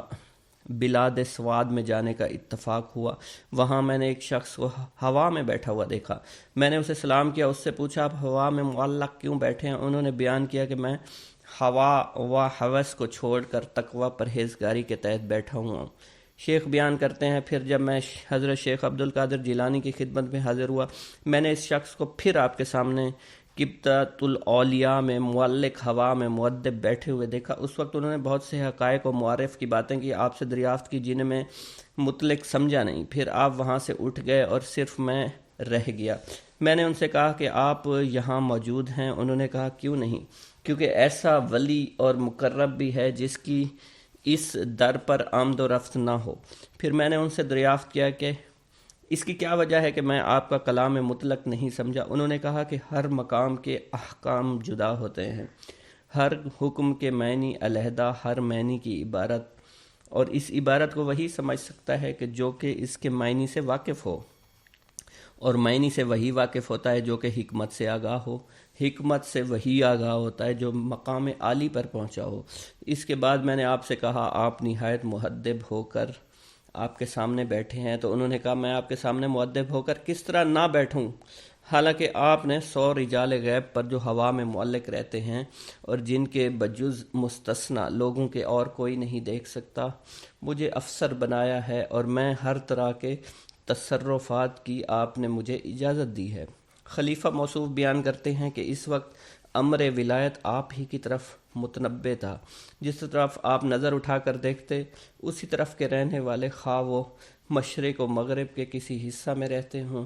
بلاد سواد میں جانے کا اتفاق ہوا۔ وہاں میں نے ایک شخص کو ہوا میں بیٹھا ہوا دیکھا۔ میں نے اسے سلام کیا، اس سے پوچھا آپ ہوا میں معلق کیوں بیٹھے ہیں؟ انہوں نے بیان کیا کہ میں ہوا و ہوس کو چھوڑ کر تقوی پرہیزگاری کے تحت بیٹھا ہوا ہوں۔ شیخ بیان کرتے ہیں، پھر جب میں حضرت شیخ عبد القادر جیلانی کی خدمت میں حاضر ہوا، میں نے اس شخص کو پھر آپ کے سامنے قبطۃ الاولیاء میں معلق ہوا میں مؤدب بیٹھے ہوئے دیکھا۔ اس وقت انہوں نے بہت سے حقائق و معارف کی باتیں کی، آپ سے دریافت کی جنہیں میں مطلق سمجھا نہیں۔ پھر آپ وہاں سے اٹھ گئے اور صرف میں رہ گیا۔ میں نے ان سے کہا کہ آپ یہاں موجود ہیں؟ انہوں نے کہا کیوں نہیں، کیونکہ ایسا ولی اور مقرب بھی ہے جس کی اس در پر آمد و رفت نہ ہو۔ پھر میں نے ان سے دریافت کیا کہ اس کی کیا وجہ ہے کہ میں آپ کا کلام مطلق نہیں سمجھا؟ انہوں نے کہا کہ ہر مقام کے احکام جدا ہوتے ہیں، ہر حکم کے معنی علیحدہ، ہر معنی کی عبارت، اور اس عبارت کو وہی سمجھ سکتا ہے کہ جو کہ اس کے معنی سے واقف ہو، اور معنی سے وہی واقف ہوتا ہے جو کہ حکمت سے آگاہ ہو، حکمت سے وہی آگاہ ہوتا ہے جو مقام عالی پر پہنچا ہو۔ اس کے بعد میں نے آپ سے کہا آپ نہایت مہذب ہو کر آپ کے سامنے بیٹھے ہیں، تو انہوں نے کہا میں آپ کے سامنے مؤدب ہو کر کس طرح نہ بیٹھوں، حالانکہ آپ نے 100 رجال غیب پر جو ہوا میں معلق رہتے ہیں اور جن کے بجز مستثنیٰ لوگوں کے اور کوئی نہیں دیکھ سکتا، مجھے افسر بنایا ہے اور میں ہر طرح کے تصرفات کی آپ نے مجھے اجازت دی ہے۔ خلیفہ موصوف بیان کرتے ہیں کہ اس وقت امر ولایت آپ ہی کی طرف متنبع تھا، جس طرف آپ نظر اٹھا کر دیکھتے اسی طرف کے رہنے والے، خواہ وہ مشرق و مغرب کے کسی حصہ میں رہتے ہوں،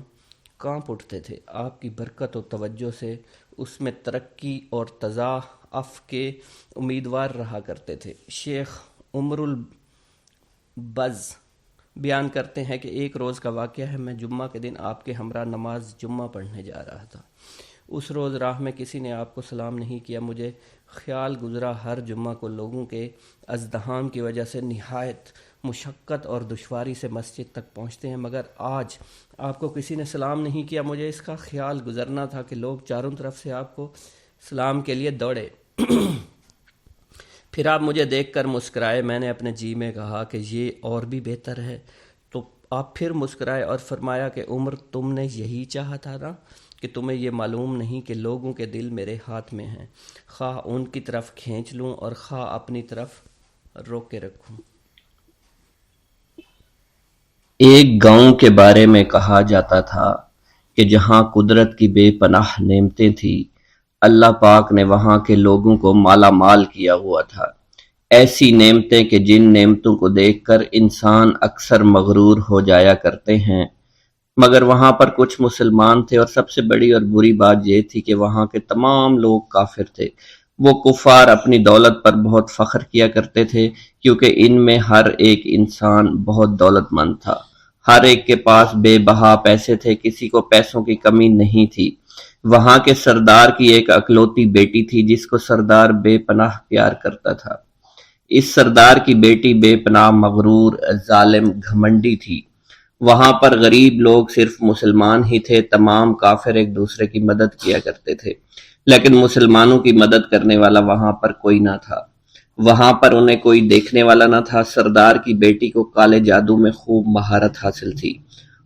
کانپ اٹھتے تھے۔ آپ کی برکت و توجہ سے اس میں ترقی اور تضاعف کے امیدوار رہا کرتے تھے۔ شیخ عمر البز بیان کرتے ہیں کہ ایک روز کا واقعہ ہے، میں جمعہ کے دن آپ کے ہمراہ نماز جمعہ پڑھنے جا رہا تھا۔ اس روز راہ میں کسی نے آپ کو سلام نہیں کیا۔ مجھے خیال گزرا ہر جمعہ کو لوگوں کے ازدحام کی وجہ سے نہایت مشقت اور دشواری سے مسجد تک پہنچتے ہیں، مگر آج آپ کو کسی نے سلام نہیں کیا۔ مجھے اس کا خیال گزرنا تھا کہ لوگ چاروں طرف سے آپ کو سلام کے لیے دوڑے۔ پھر آپ مجھے دیکھ کر مسکرائے۔ میں نے اپنے جی میں کہا کہ یہ اور بھی بہتر ہے، تو آپ پھر مسکرائے اور فرمایا کہ عمر، تم نے یہی چاہا تھا نا، کہ تمہیں یہ معلوم نہیں کہ لوگوں کے دل میرے ہاتھ میں ہیں، خواہ ان کی طرف کھینچ لوں اور خواہ اپنی طرف روک کے رکھوں۔ ایک گاؤں کے بارے میں کہا جاتا تھا کہ جہاں قدرت کی بے پناہ نعمتیں تھیں، اللہ پاک نے وہاں کے لوگوں کو مالا مال کیا ہوا تھا۔ ایسی نعمتیں کہ جن نعمتوں کو دیکھ کر انسان اکثر مغرور ہو جایا کرتے ہیں، مگر وہاں پر کچھ مسلمان تھے، اور سب سے بڑی اور بری بات یہ تھی کہ وہاں کے تمام لوگ کافر تھے۔ وہ کفار اپنی دولت پر بہت فخر کیا کرتے تھے، کیونکہ ان میں ہر ایک انسان بہت دولت مند تھا، ہر ایک کے پاس بے بہا پیسے تھے، کسی کو پیسوں کی کمی نہیں تھی۔ وہاں کے سردار کی ایک اکلوتی بیٹی تھی جس کو سردار بے پناہ پیار کرتا تھا۔ اس سردار کی بیٹی بے پناہ مغرور، ظالم، گھمنڈی تھی۔ وہاں پر غریب لوگ صرف مسلمان ہی تھے، تمام کافر ایک دوسرے کی مدد کیا کرتے تھے، لیکن مسلمانوں کی مدد کرنے والا وہاں پر کوئی نہ تھا۔ وہاں پر انہیں کوئی دیکھنے والا نہ تھا۔ سردار کی بیٹی کو کالے جادو میں خوب مہارت حاصل تھی،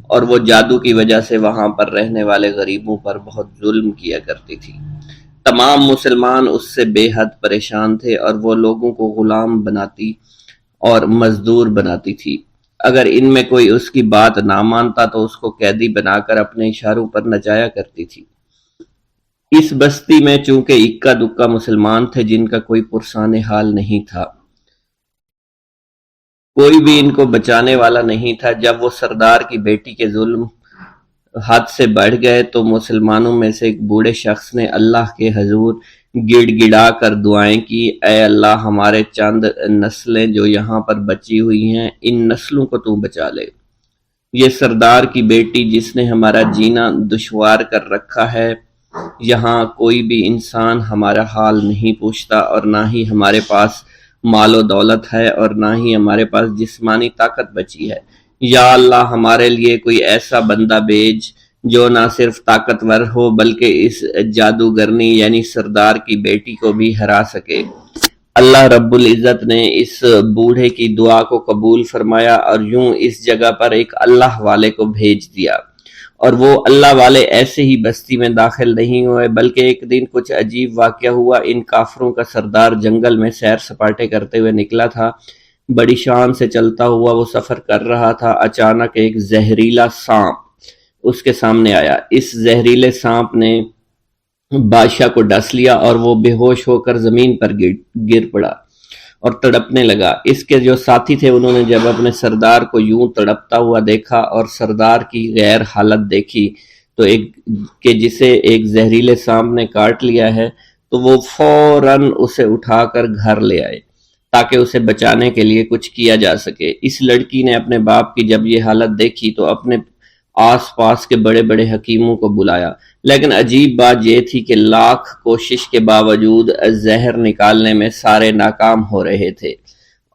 اور وہ جادو کی وجہ سے وہاں پر رہنے والے غریبوں پر بہت ظلم کیا کرتی تھی۔ تمام مسلمان اس سے بے حد پریشان تھے، اور وہ لوگوں کو غلام بناتی اور مزدور بناتی تھی۔ اگر ان میں کوئی اس کی بات نہ مانتا تو اس کو قیدی بنا کر اپنے اشاروں پر نچایا کرتی تھی۔ اس بستی میں چونکہ اکا دکا مسلمان تھے جن کا کوئی پرسان حال نہیں تھا، کوئی بھی ان کو بچانے والا نہیں تھا۔ جب وہ سردار کی بیٹی کے ظلم حد سے بڑھ گئے تو مسلمانوں میں سے ایک بوڑھے شخص نے اللہ کے حضور گڑ گڑا کر دعائیں کی، اے اللہ، ہمارے چند نسلیں جو یہاں پر بچی ہوئی ہیں، ان نسلوں کو تو بچا لے۔ یہ سردار کی بیٹی جس نے ہمارا جینا دشوار کر رکھا ہے، یہاں کوئی بھی انسان ہمارا حال نہیں پوچھتا، اور نہ ہی ہمارے پاس مال و دولت ہے، اور نہ ہی ہمارے پاس جسمانی طاقت بچی ہے۔ یا اللہ، ہمارے لیے کوئی ایسا بندہ بھیج جو نہ صرف طاقتور ہو بلکہ اس جادوگرنی یعنی سردار کی بیٹی کو بھی ہرا سکے۔ اللہ رب العزت نے اس بوڑھے کی دعا کو قبول فرمایا، اور یوں اس جگہ پر ایک اللہ والے کو بھیج دیا، اور وہ اللہ والے ایسے ہی بستی میں داخل نہیں ہوئے، بلکہ ایک دن کچھ عجیب واقعہ ہوا۔ ان کافروں کا سردار جنگل میں سیر سپاٹے کرتے ہوئے نکلا تھا، بڑی شان سے چلتا ہوا وہ سفر کر رہا تھا۔ اچانک ایک زہریلا سانپ اس کے سامنے آیا۔ اس زہریلے سانپ نے بادشاہ کو ڈس لیا، اور وہ بے ہوش ہو کر زمین پر گر پڑا اور تڑپنے لگا۔ اس کے جو ساتھی تھے انہوں نے جب اپنے سردار کو یوں تڑپتا ہوا دیکھا اور سردار کی غیر حالت دیکھی تو کہ جسے ایک زہریلے سانپ نے کاٹ لیا ہے، تو وہ فوراً اسے اٹھا کر گھر لے آئے تاکہ اسے بچانے کے لیے کچھ کیا جا سکے۔ اس لڑکی نے اپنے باپ کی جب یہ حالت دیکھی تو اپنے آس پاس کے بڑے بڑے حکیموں کو بلایا، لیکن عجیب بات یہ تھی کہ لاکھ کوشش کے باوجود زہر نکالنے میں سارے ناکام ہو رہے تھے،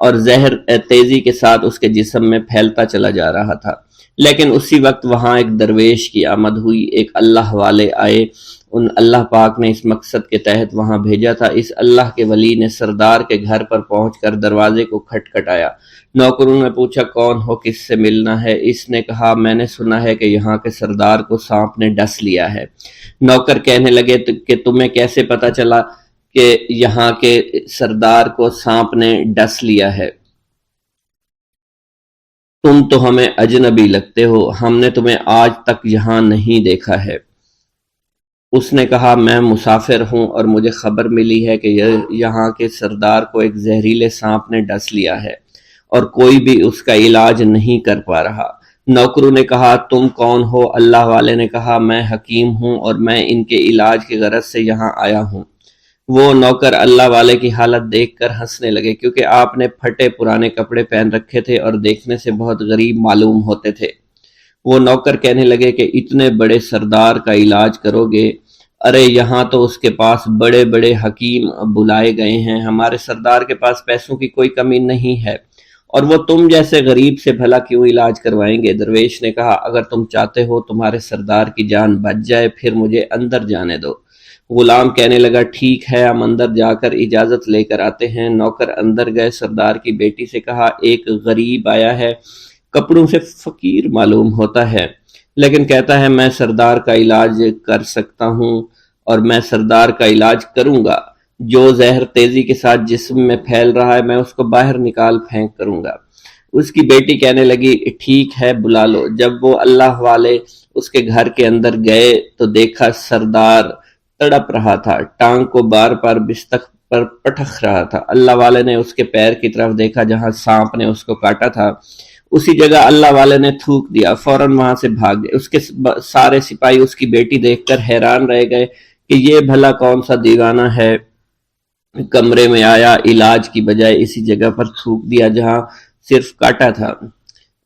اور زہر تیزی کے ساتھ اس کے جسم میں پھیلتا چلا جا رہا تھا۔ لیکن اسی وقت وہاں ایک درویش کی آمد ہوئی، ایک اللہ والے آئے، ان اللہ پاک نے اس مقصد کے تحت وہاں بھیجا تھا۔ اس اللہ کے ولی نے سردار کے گھر پر پہنچ کر دروازے کو کھٹکھٹایا۔ نوکروں نے پوچھا کون ہو، کس سے ملنا ہے؟ اس نے کہا میں نے سنا ہے کہ یہاں کے سردار کو سانپ نے ڈس لیا ہے۔ نوکر کہنے لگے کہ تمہیں کیسے پتا چلا کہ یہاں کے سردار کو سانپ نے ڈس لیا ہے؟ تم تو ہمیں اجنبی لگتے ہو، ہم نے تمہیں آج تک یہاں نہیں دیکھا ہے۔ اس نے کہا میں مسافر ہوں اور مجھے خبر ملی ہے کہ یہاں کے سردار کو ایک زہریلے سانپ نے ڈس لیا ہے اور کوئی بھی اس کا علاج نہیں کر پا رہا۔ نوکروں نے کہا تم کون ہو؟ اللہ والے نے کہا میں حکیم ہوں اور میں ان کے علاج کی غرض سے یہاں آیا ہوں۔ وہ نوکر اللہ والے کی حالت دیکھ کر ہنسنے لگے، کیونکہ آپ نے پھٹے پرانے کپڑے پہن رکھے تھے اور دیکھنے سے بہت غریب معلوم ہوتے تھے۔ وہ نوکر کہنے لگے کہ اتنے بڑے سردار کا علاج کرو گے؟ ارے یہاں تو اس کے پاس بڑے بڑے حکیم بلائے گئے ہیں، ہمارے سردار کے پاس پیسوں کی کوئی کمی نہیں ہے، اور وہ تم جیسے غریب سے بھلا کیوں علاج کروائیں گے؟ درویش نے کہا اگر تم چاہتے ہو تمہارے سردار کی جان بچ جائے پھر مجھے اندر جانے دو۔ غلام کہنے لگا ٹھیک ہے، ہم اندر جا کر اجازت لے کر آتے ہیں۔ نوکر اندر گئے، سردار کی بیٹی سے کہا ایک غریب آیا ہے، کپڑوں سے فقیر معلوم ہوتا ہے، لیکن کہتا ہے میں سردار کا علاج کر سکتا ہوں اور میں سردار کا علاج کروں گا۔ جو زہر تیزی کے ساتھ جسم میں پھیل رہا ہے میں اس کو باہر نکال پھینک کروں گا۔ اس کی بیٹی کہنے لگی ٹھیک ہے بلا لو۔ جب وہ اللہ والے اس کے گھر کے اندر گئے تو دیکھا سردار تڑپ رہا تھا، ٹانگ کو بار بار بستر پر پٹخ رہا تھا۔ اللہ والے نے اس کے پیر کی طرف دیکھا جہاں سانپ نے اس کو کاٹا تھا، اسی جگہ اللہ والے نے تھوک دیا، فوراً وہاں سے بھاگ گئے۔ اس کے سارے سپاہی اس کی بیٹی دیکھ کر حیران رہ گئے کہ یہ بھلا کون سا دیوانہ ہے، کمرے میں آیا، علاج کی بجائے اسی جگہ پر تھوک دیا جہاں صرف کاٹا تھا،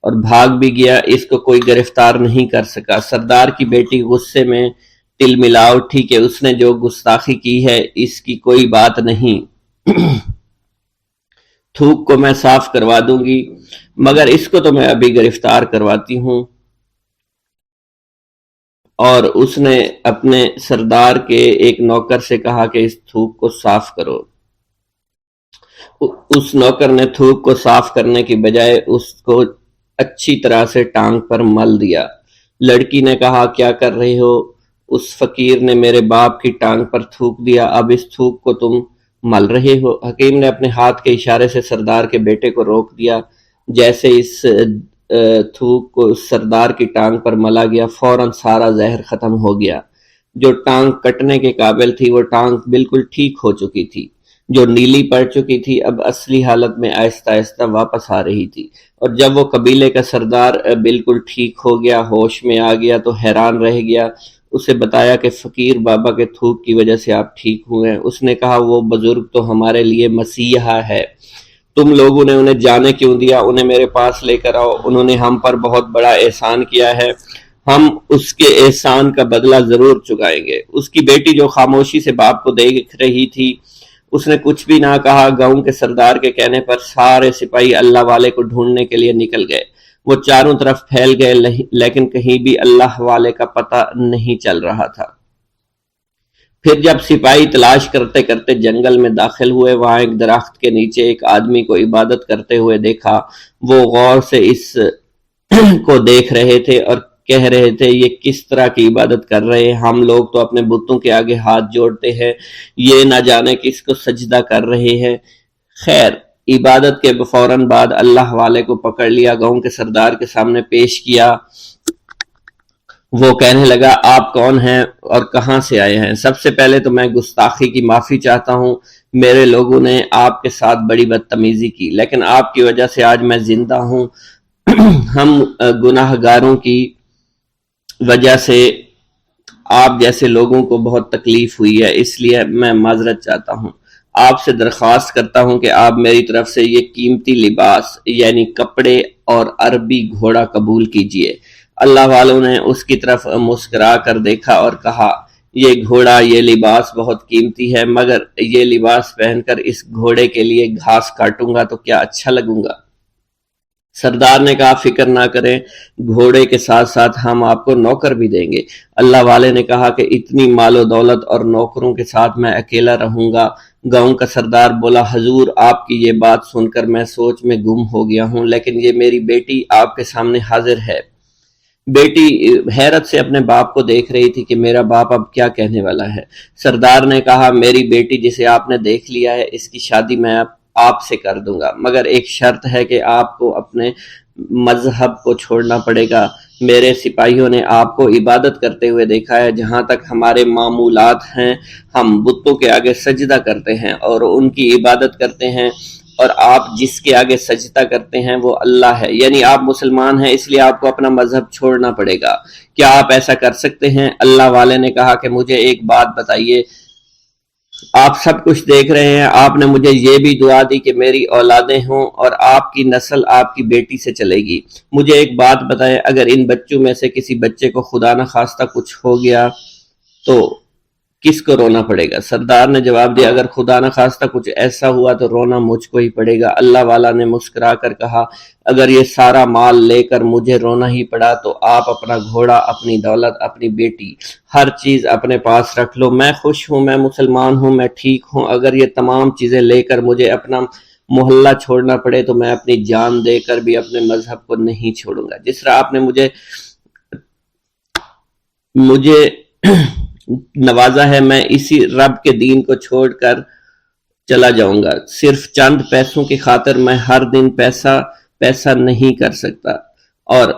اور بھاگ بھی گیا، اس کو کوئی گرفتار نہیں کر سکا۔ سردار کی بیٹی غصے میں تل ملا اٹھی کہ اس نے جو گستاخی کی ہے اس کی کوئی بات نہیں، تھوک کو میں صاف کروا دوں گی، مگر اس کو تو میں ابھی گرفتار کرواتی ہوں۔ اور اس نے اپنے سردار کے ایک نوکر سے کہا کہ اس تھوک کو صاف کرو۔ اس نوکر نے تھوک کو صاف کرنے کی بجائے اس کو اچھی طرح سے ٹانگ پر مل دیا۔ لڑکی نے کہا کیا کر رہی ہو؟ اس فقیر نے میرے باپ کی ٹانگ پر تھوک دیا، اب اس تھوک کو تم مل رہے ہو؟ حکیم نے اپنے ہاتھ کے اشارے سے سردار کے بیٹے کو روک دیا۔ جیسے اس تھوک کو سردار کی ٹانگ پر ملا گیا فوراً سارا زہر ختم ہو گیا۔ جو ٹانگ کٹنے کے قابل تھی وہ ٹانگ بالکل ٹھیک ہو چکی تھی، جو نیلی پڑ چکی تھی اب اصلی حالت میں آہستہ آہستہ واپس آ رہی تھی، اور جب وہ قبیلے کا سردار بالکل ٹھیک ہو گیا، ہوش میں آ گیا تو حیران رہ گیا۔ اسے بتایا کہ فقیر بابا کے تھوک کی وجہ سے آپ ٹھیک ہوئے۔ اس نے کہا وہ بزرگ تو ہمارے لیے مسیحا ہے، تم لوگوں نے انہیں جانے کیوں دیا؟ انہیں میرے پاس لے کر آؤ، انہوں نے ہم پر بہت بڑا احسان کیا ہے، ہم اس کے احسان کا بدلہ ضرور چکائیں گے۔ اس کی بیٹی جو خاموشی سے باپ کو دیکھ رہی تھی اس نے کچھ بھی نہ کہا۔ گاؤں کے سردار کے کہنے پر سارے سپاہی اللہ والے کو ڈھونڈنے کے لیے نکل گئے۔ وہ چاروں طرف پھیل گئے لیکن کہیں بھی اللہ والے کا پتہ نہیں چل رہا تھا۔ پھر جب سپاہی تلاش کرتے کرتے جنگل میں داخل ہوئے، وہاں ایک درخت کے نیچے ایک آدمی کو عبادت کرتے ہوئے دیکھا۔ وہ غور سے اس کو دیکھ رہے تھے اور کہہ رہے تھے یہ کس طرح کی عبادت کر رہے ہیں؟ ہم لوگ تو اپنے بتوں کے آگے ہاتھ جوڑتے ہیں، یہ نہ جانے کس کو سجدہ کر رہے ہیں۔ خیر، عبادت کے فوراً بعد اللہ والے کو پکڑ لیا، گاؤں کے سردار کے سامنے پیش کیا۔ وہ کہنے لگا آپ کون ہیں اور کہاں سے آئے ہیں؟ سب سے پہلے تو میں گستاخی کی معافی چاہتا ہوں، میرے لوگوں نے آپ کے ساتھ بڑی بدتمیزی کی، لیکن آپ کی وجہ سے آج میں زندہ ہوں۔ ہم گناہ گاروں کی وجہ سے آپ جیسے لوگوں کو بہت تکلیف ہوئی ہے، اس لیے میں معذرت چاہتا ہوں۔ آپ سے درخواست کرتا ہوں کہ آپ میری طرف سے یہ قیمتی لباس یعنی کپڑے اور عربی گھوڑا قبول کیجئے۔ اللہ والوں نے اس کی طرف مسکرا کر دیکھا اور کہا یہ گھوڑا، یہ لباس بہت قیمتی ہے، مگر یہ لباس پہن کر اس گھوڑے کے لیے گھاس کاٹوں گا تو کیا اچھا لگوں گا؟ سردار نے کہا فکر نہ کریں، گھوڑے کے ساتھ ساتھ ہم آپ کو نوکر بھی دیں گے۔ اللہ والے نے کہا کہ اتنی مال و دولت اور نوکروں کے ساتھ میں اکیلا رہوں گا؟ گاؤں کا سردار بولا حضور آپ کی یہ بات سن کر میں سوچ میں گم ہو گیا ہوں، لیکن یہ میری بیٹی آپ کے سامنے حاضر ہے۔ بیٹی حیرت سے اپنے باپ کو دیکھ رہی تھی کہ میرا باپ اب کیا کہنے والا ہے۔ سردار نے کہا میری بیٹی جسے آپ نے دیکھ لیا ہے اس کی شادی میں آپ سے کر دوں گا، مگر ایک شرط ہے کہ آپ کو اپنے مذہب کو چھوڑنا پڑے گا۔ میرے سپاہیوں نے آپ کو عبادت کرتے ہوئے دیکھا ہے، جہاں تک ہمارے معمولات ہیں ہم بتوں کے آگے سجدہ کرتے ہیں اور ان کی عبادت کرتے ہیں، اور آپ جس کے آگے سجدہ کرتے ہیں وہ اللہ ہے، یعنی آپ مسلمان ہیں، اس لیے آپ کو اپنا مذہب چھوڑنا پڑے گا۔ کیا آپ ایسا کر سکتے ہیں؟ اللہ والے نے کہا کہ مجھے ایک بات بتائیے، آپ سب کچھ دیکھ رہے ہیں، آپ نے مجھے یہ بھی دعا دی کہ میری اولادیں ہوں اور آپ کی نسل آپ کی بیٹی سے چلے گی۔ مجھے ایک بات بتائیں، اگر ان بچوں میں سے کسی بچے کو خدا نہ خواستہ کچھ ہو گیا تو کس کو رونا پڑے گا؟ سردار نے جواب دیا اگر خدا نہ خواستہ کچھ ایسا ہوا تو رونا مجھ کو ہی پڑے گا۔ اللہ والا نے مسکرا کر کہا اگر یہ سارا مال لے کر مجھے رونا ہی پڑا تو آپ اپنا گھوڑا، اپنی دولت، اپنی بیٹی، ہر چیز اپنے پاس رکھ لو، میں خوش ہوں، میں مسلمان ہوں، میں ٹھیک ہوں۔ اگر یہ تمام چیزیں لے کر مجھے اپنا محلہ چھوڑنا پڑے تو میں اپنی جان دے کر بھی اپنے مذہب کو نہیں چھوڑوں گا۔ جس طرح آپ نے مجھے نوازا ہے، میں اسی رب کے دین کو چھوڑ کر چلا جاؤں گا۔ صرف چند پیسوں کی خاطر میں ہر دن پیسہ نہیں کر سکتا، اور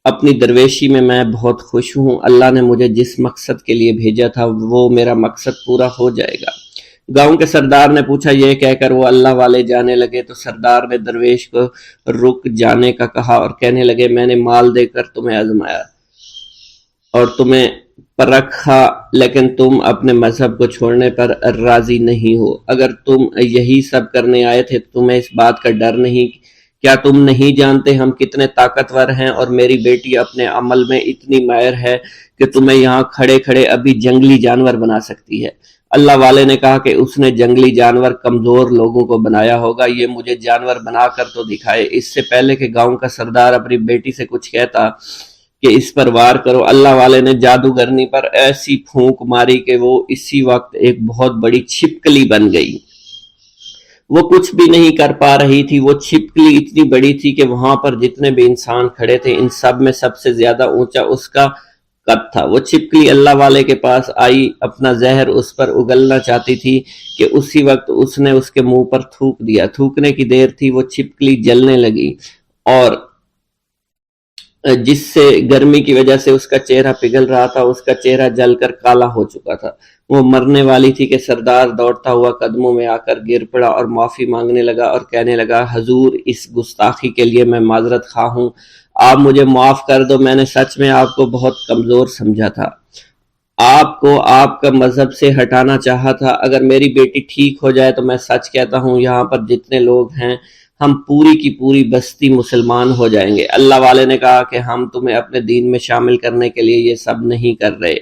اپنی درویشی میں میں بہت خوش ہوں۔ اللہ نے مجھے جس مقصد کے لیے بھیجا تھا وہ میرا مقصد پورا ہو جائے گا۔ گاؤں کے سردار نے پوچھا، یہ کہہ کر وہ اللہ والے جانے لگے تو سردار نے درویش کو رک جانے کا کہا اور کہنے لگے میں نے مال دے کر تمہیں آزمایا اور تمہیں پرکھا، لیکن تم اپنے مذہب کو چھوڑنے پر راضی نہیں ہو۔ اگر تم یہی سب کرنے آئے تھے تو تمہیں اس بات کا ڈر نہیں؟ کیا تم نہیں جانتے ہم کتنے طاقتور ہیں، اور میری بیٹی اپنے عمل میں اتنی ماہر ہے کہ تمہیں یہاں کھڑے کھڑے ابھی جنگلی جانور بنا سکتی ہے۔ اللہ والے نے کہا کہ اس نے جنگلی جانور کمزور لوگوں کو بنایا ہوگا، یہ مجھے جانور بنا کر تو دکھائے۔ اس سے پہلے کہ گاؤں کا سردار اپنی بیٹی سے کچھ کہتا کہ اس پر وار کرو، اللہ والے نے جادوگرنی پر ایسی پھونک ماری کہ وہ اسی وقت ایک بہت بڑی چھپکلی بن گئی۔ وہ کچھ بھی نہیں کر پا رہی تھی، وہ چھپکلی اتنی بڑی تھی کہ وہاں پر جتنے بھی انسان کھڑے تھے ان سب میں سب سے زیادہ اونچا اس کا قد تھا۔ وہ چھپکلی اللہ والے کے پاس آئی، اپنا زہر اس پر اگلنا چاہتی تھی کہ اسی وقت اس نے اس کے منہ پر تھوک دیا۔ تھوکنے کی دیر تھی، وہ چھپکلی جلنے لگی اور جس سے گرمی کی وجہ سے اس کا چہرہ پگھل رہا تھا، اس کا چہرہ جل کر کالا ہو چکا تھا، وہ مرنے والی تھی کہ سردار دوڑتا ہوا قدموں میں آ کر گر پڑا اور معافی مانگنے لگا اور کہنے لگا حضور اس گستاخی کے لیے میں معذرت خواہ ہوں، آپ مجھے معاف کر دو، میں نے سچ میں آپ کو بہت کمزور سمجھا تھا، آپ کو آپ کا مذہب سے ہٹانا چاہا تھا۔ اگر میری بیٹی ٹھیک ہو جائے تو میں سچ کہتا ہوں یہاں پر جتنے لوگ ہیں ہم پوری کی پوری بستی مسلمان ہو جائیں گے۔ اللہ والے نے کہا کہ ہم تمہیں اپنے دین میں شامل کرنے کے لیے یہ سب نہیں کر رہے،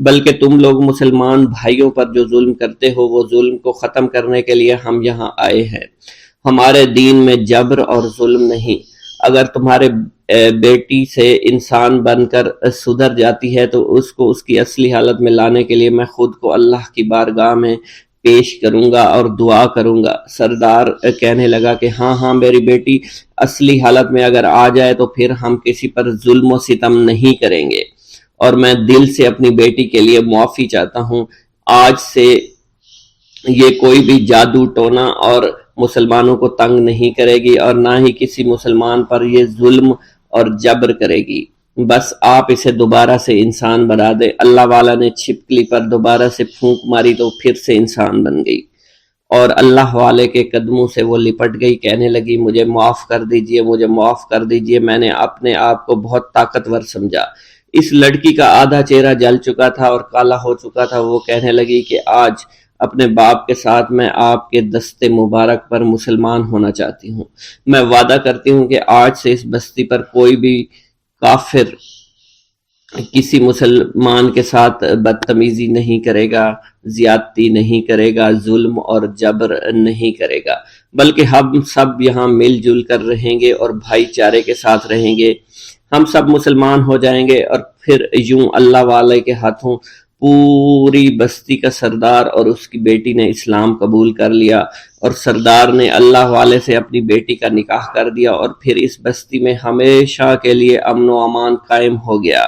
بلکہ تم لوگ مسلمان بھائیوں پر جو ظلم کرتے ہو وہ ظلم کو ختم کرنے کے لیے ہم یہاں آئے ہیں۔ ہمارے دین میں جبر اور ظلم نہیں۔ اگر تمہارے بیٹی سے انسان بن کر سدھر جاتی ہے تو اس کو اس کی اصلی حالت میں لانے کے لیے میں خود کو اللہ کی بارگاہ میں پیش کروں گا اور دعا کروں گا۔ سردار کہنے لگا کہ ہاں میری بیٹی اصلی حالت میں اگر آ جائے تو پھر ہم کسی پر ظلم و ستم نہیں کریں گے، اور میں دل سے اپنی بیٹی کے لیے معافی چاہتا ہوں۔ آج سے یہ کوئی بھی جادو ٹونا اور مسلمانوں کو تنگ نہیں کرے گی اور نہ ہی کسی مسلمان پر یہ ظلم اور جبر کرے گی، بس آپ اسے دوبارہ سے انسان بنا دے۔ اللہ والا نے چھپکلی پر دوبارہ سے پھونک ماری تو پھر سے انسان بن گئی اور اللہ والے کے قدموں سے وہ لپٹ گئی، کہنے لگی مجھے معاف کر دیجئے، مجھے معاف کر دیجئے، میں نے اپنے آپ کو بہت طاقتور سمجھا۔ اس لڑکی کا آدھا چہرہ جل چکا تھا اور کالا ہو چکا تھا، وہ کہنے لگی کہ آج اپنے باپ کے ساتھ میں آپ کے دست مبارک پر مسلمان ہونا چاہتی ہوں، میں وعدہ کرتی ہوں کہ آج سے اس بستی پر کوئی بھی کافر کسی مسلمان کے ساتھ بدتمیزی نہیں کرے گا، زیادتی نہیں کرے گا، ظلم اور جبر نہیں کرے گا، بلکہ ہم سب یہاں مل جل کر رہیں گے اور بھائی چارے کے ساتھ رہیں گے۔ ہم سب مسلمان ہو جائیں گے اور پھر یوں اللہ والے کے ہاتھوں پوری بستی کا سردار اور اس کی بیٹی نے اسلام قبول کر لیا، اور سردار نے اللہ والے سے اپنی بیٹی کا نکاح کر دیا، اور پھر اس بستی میں ہمیشہ کے لیے امن و امان قائم ہو گیا۔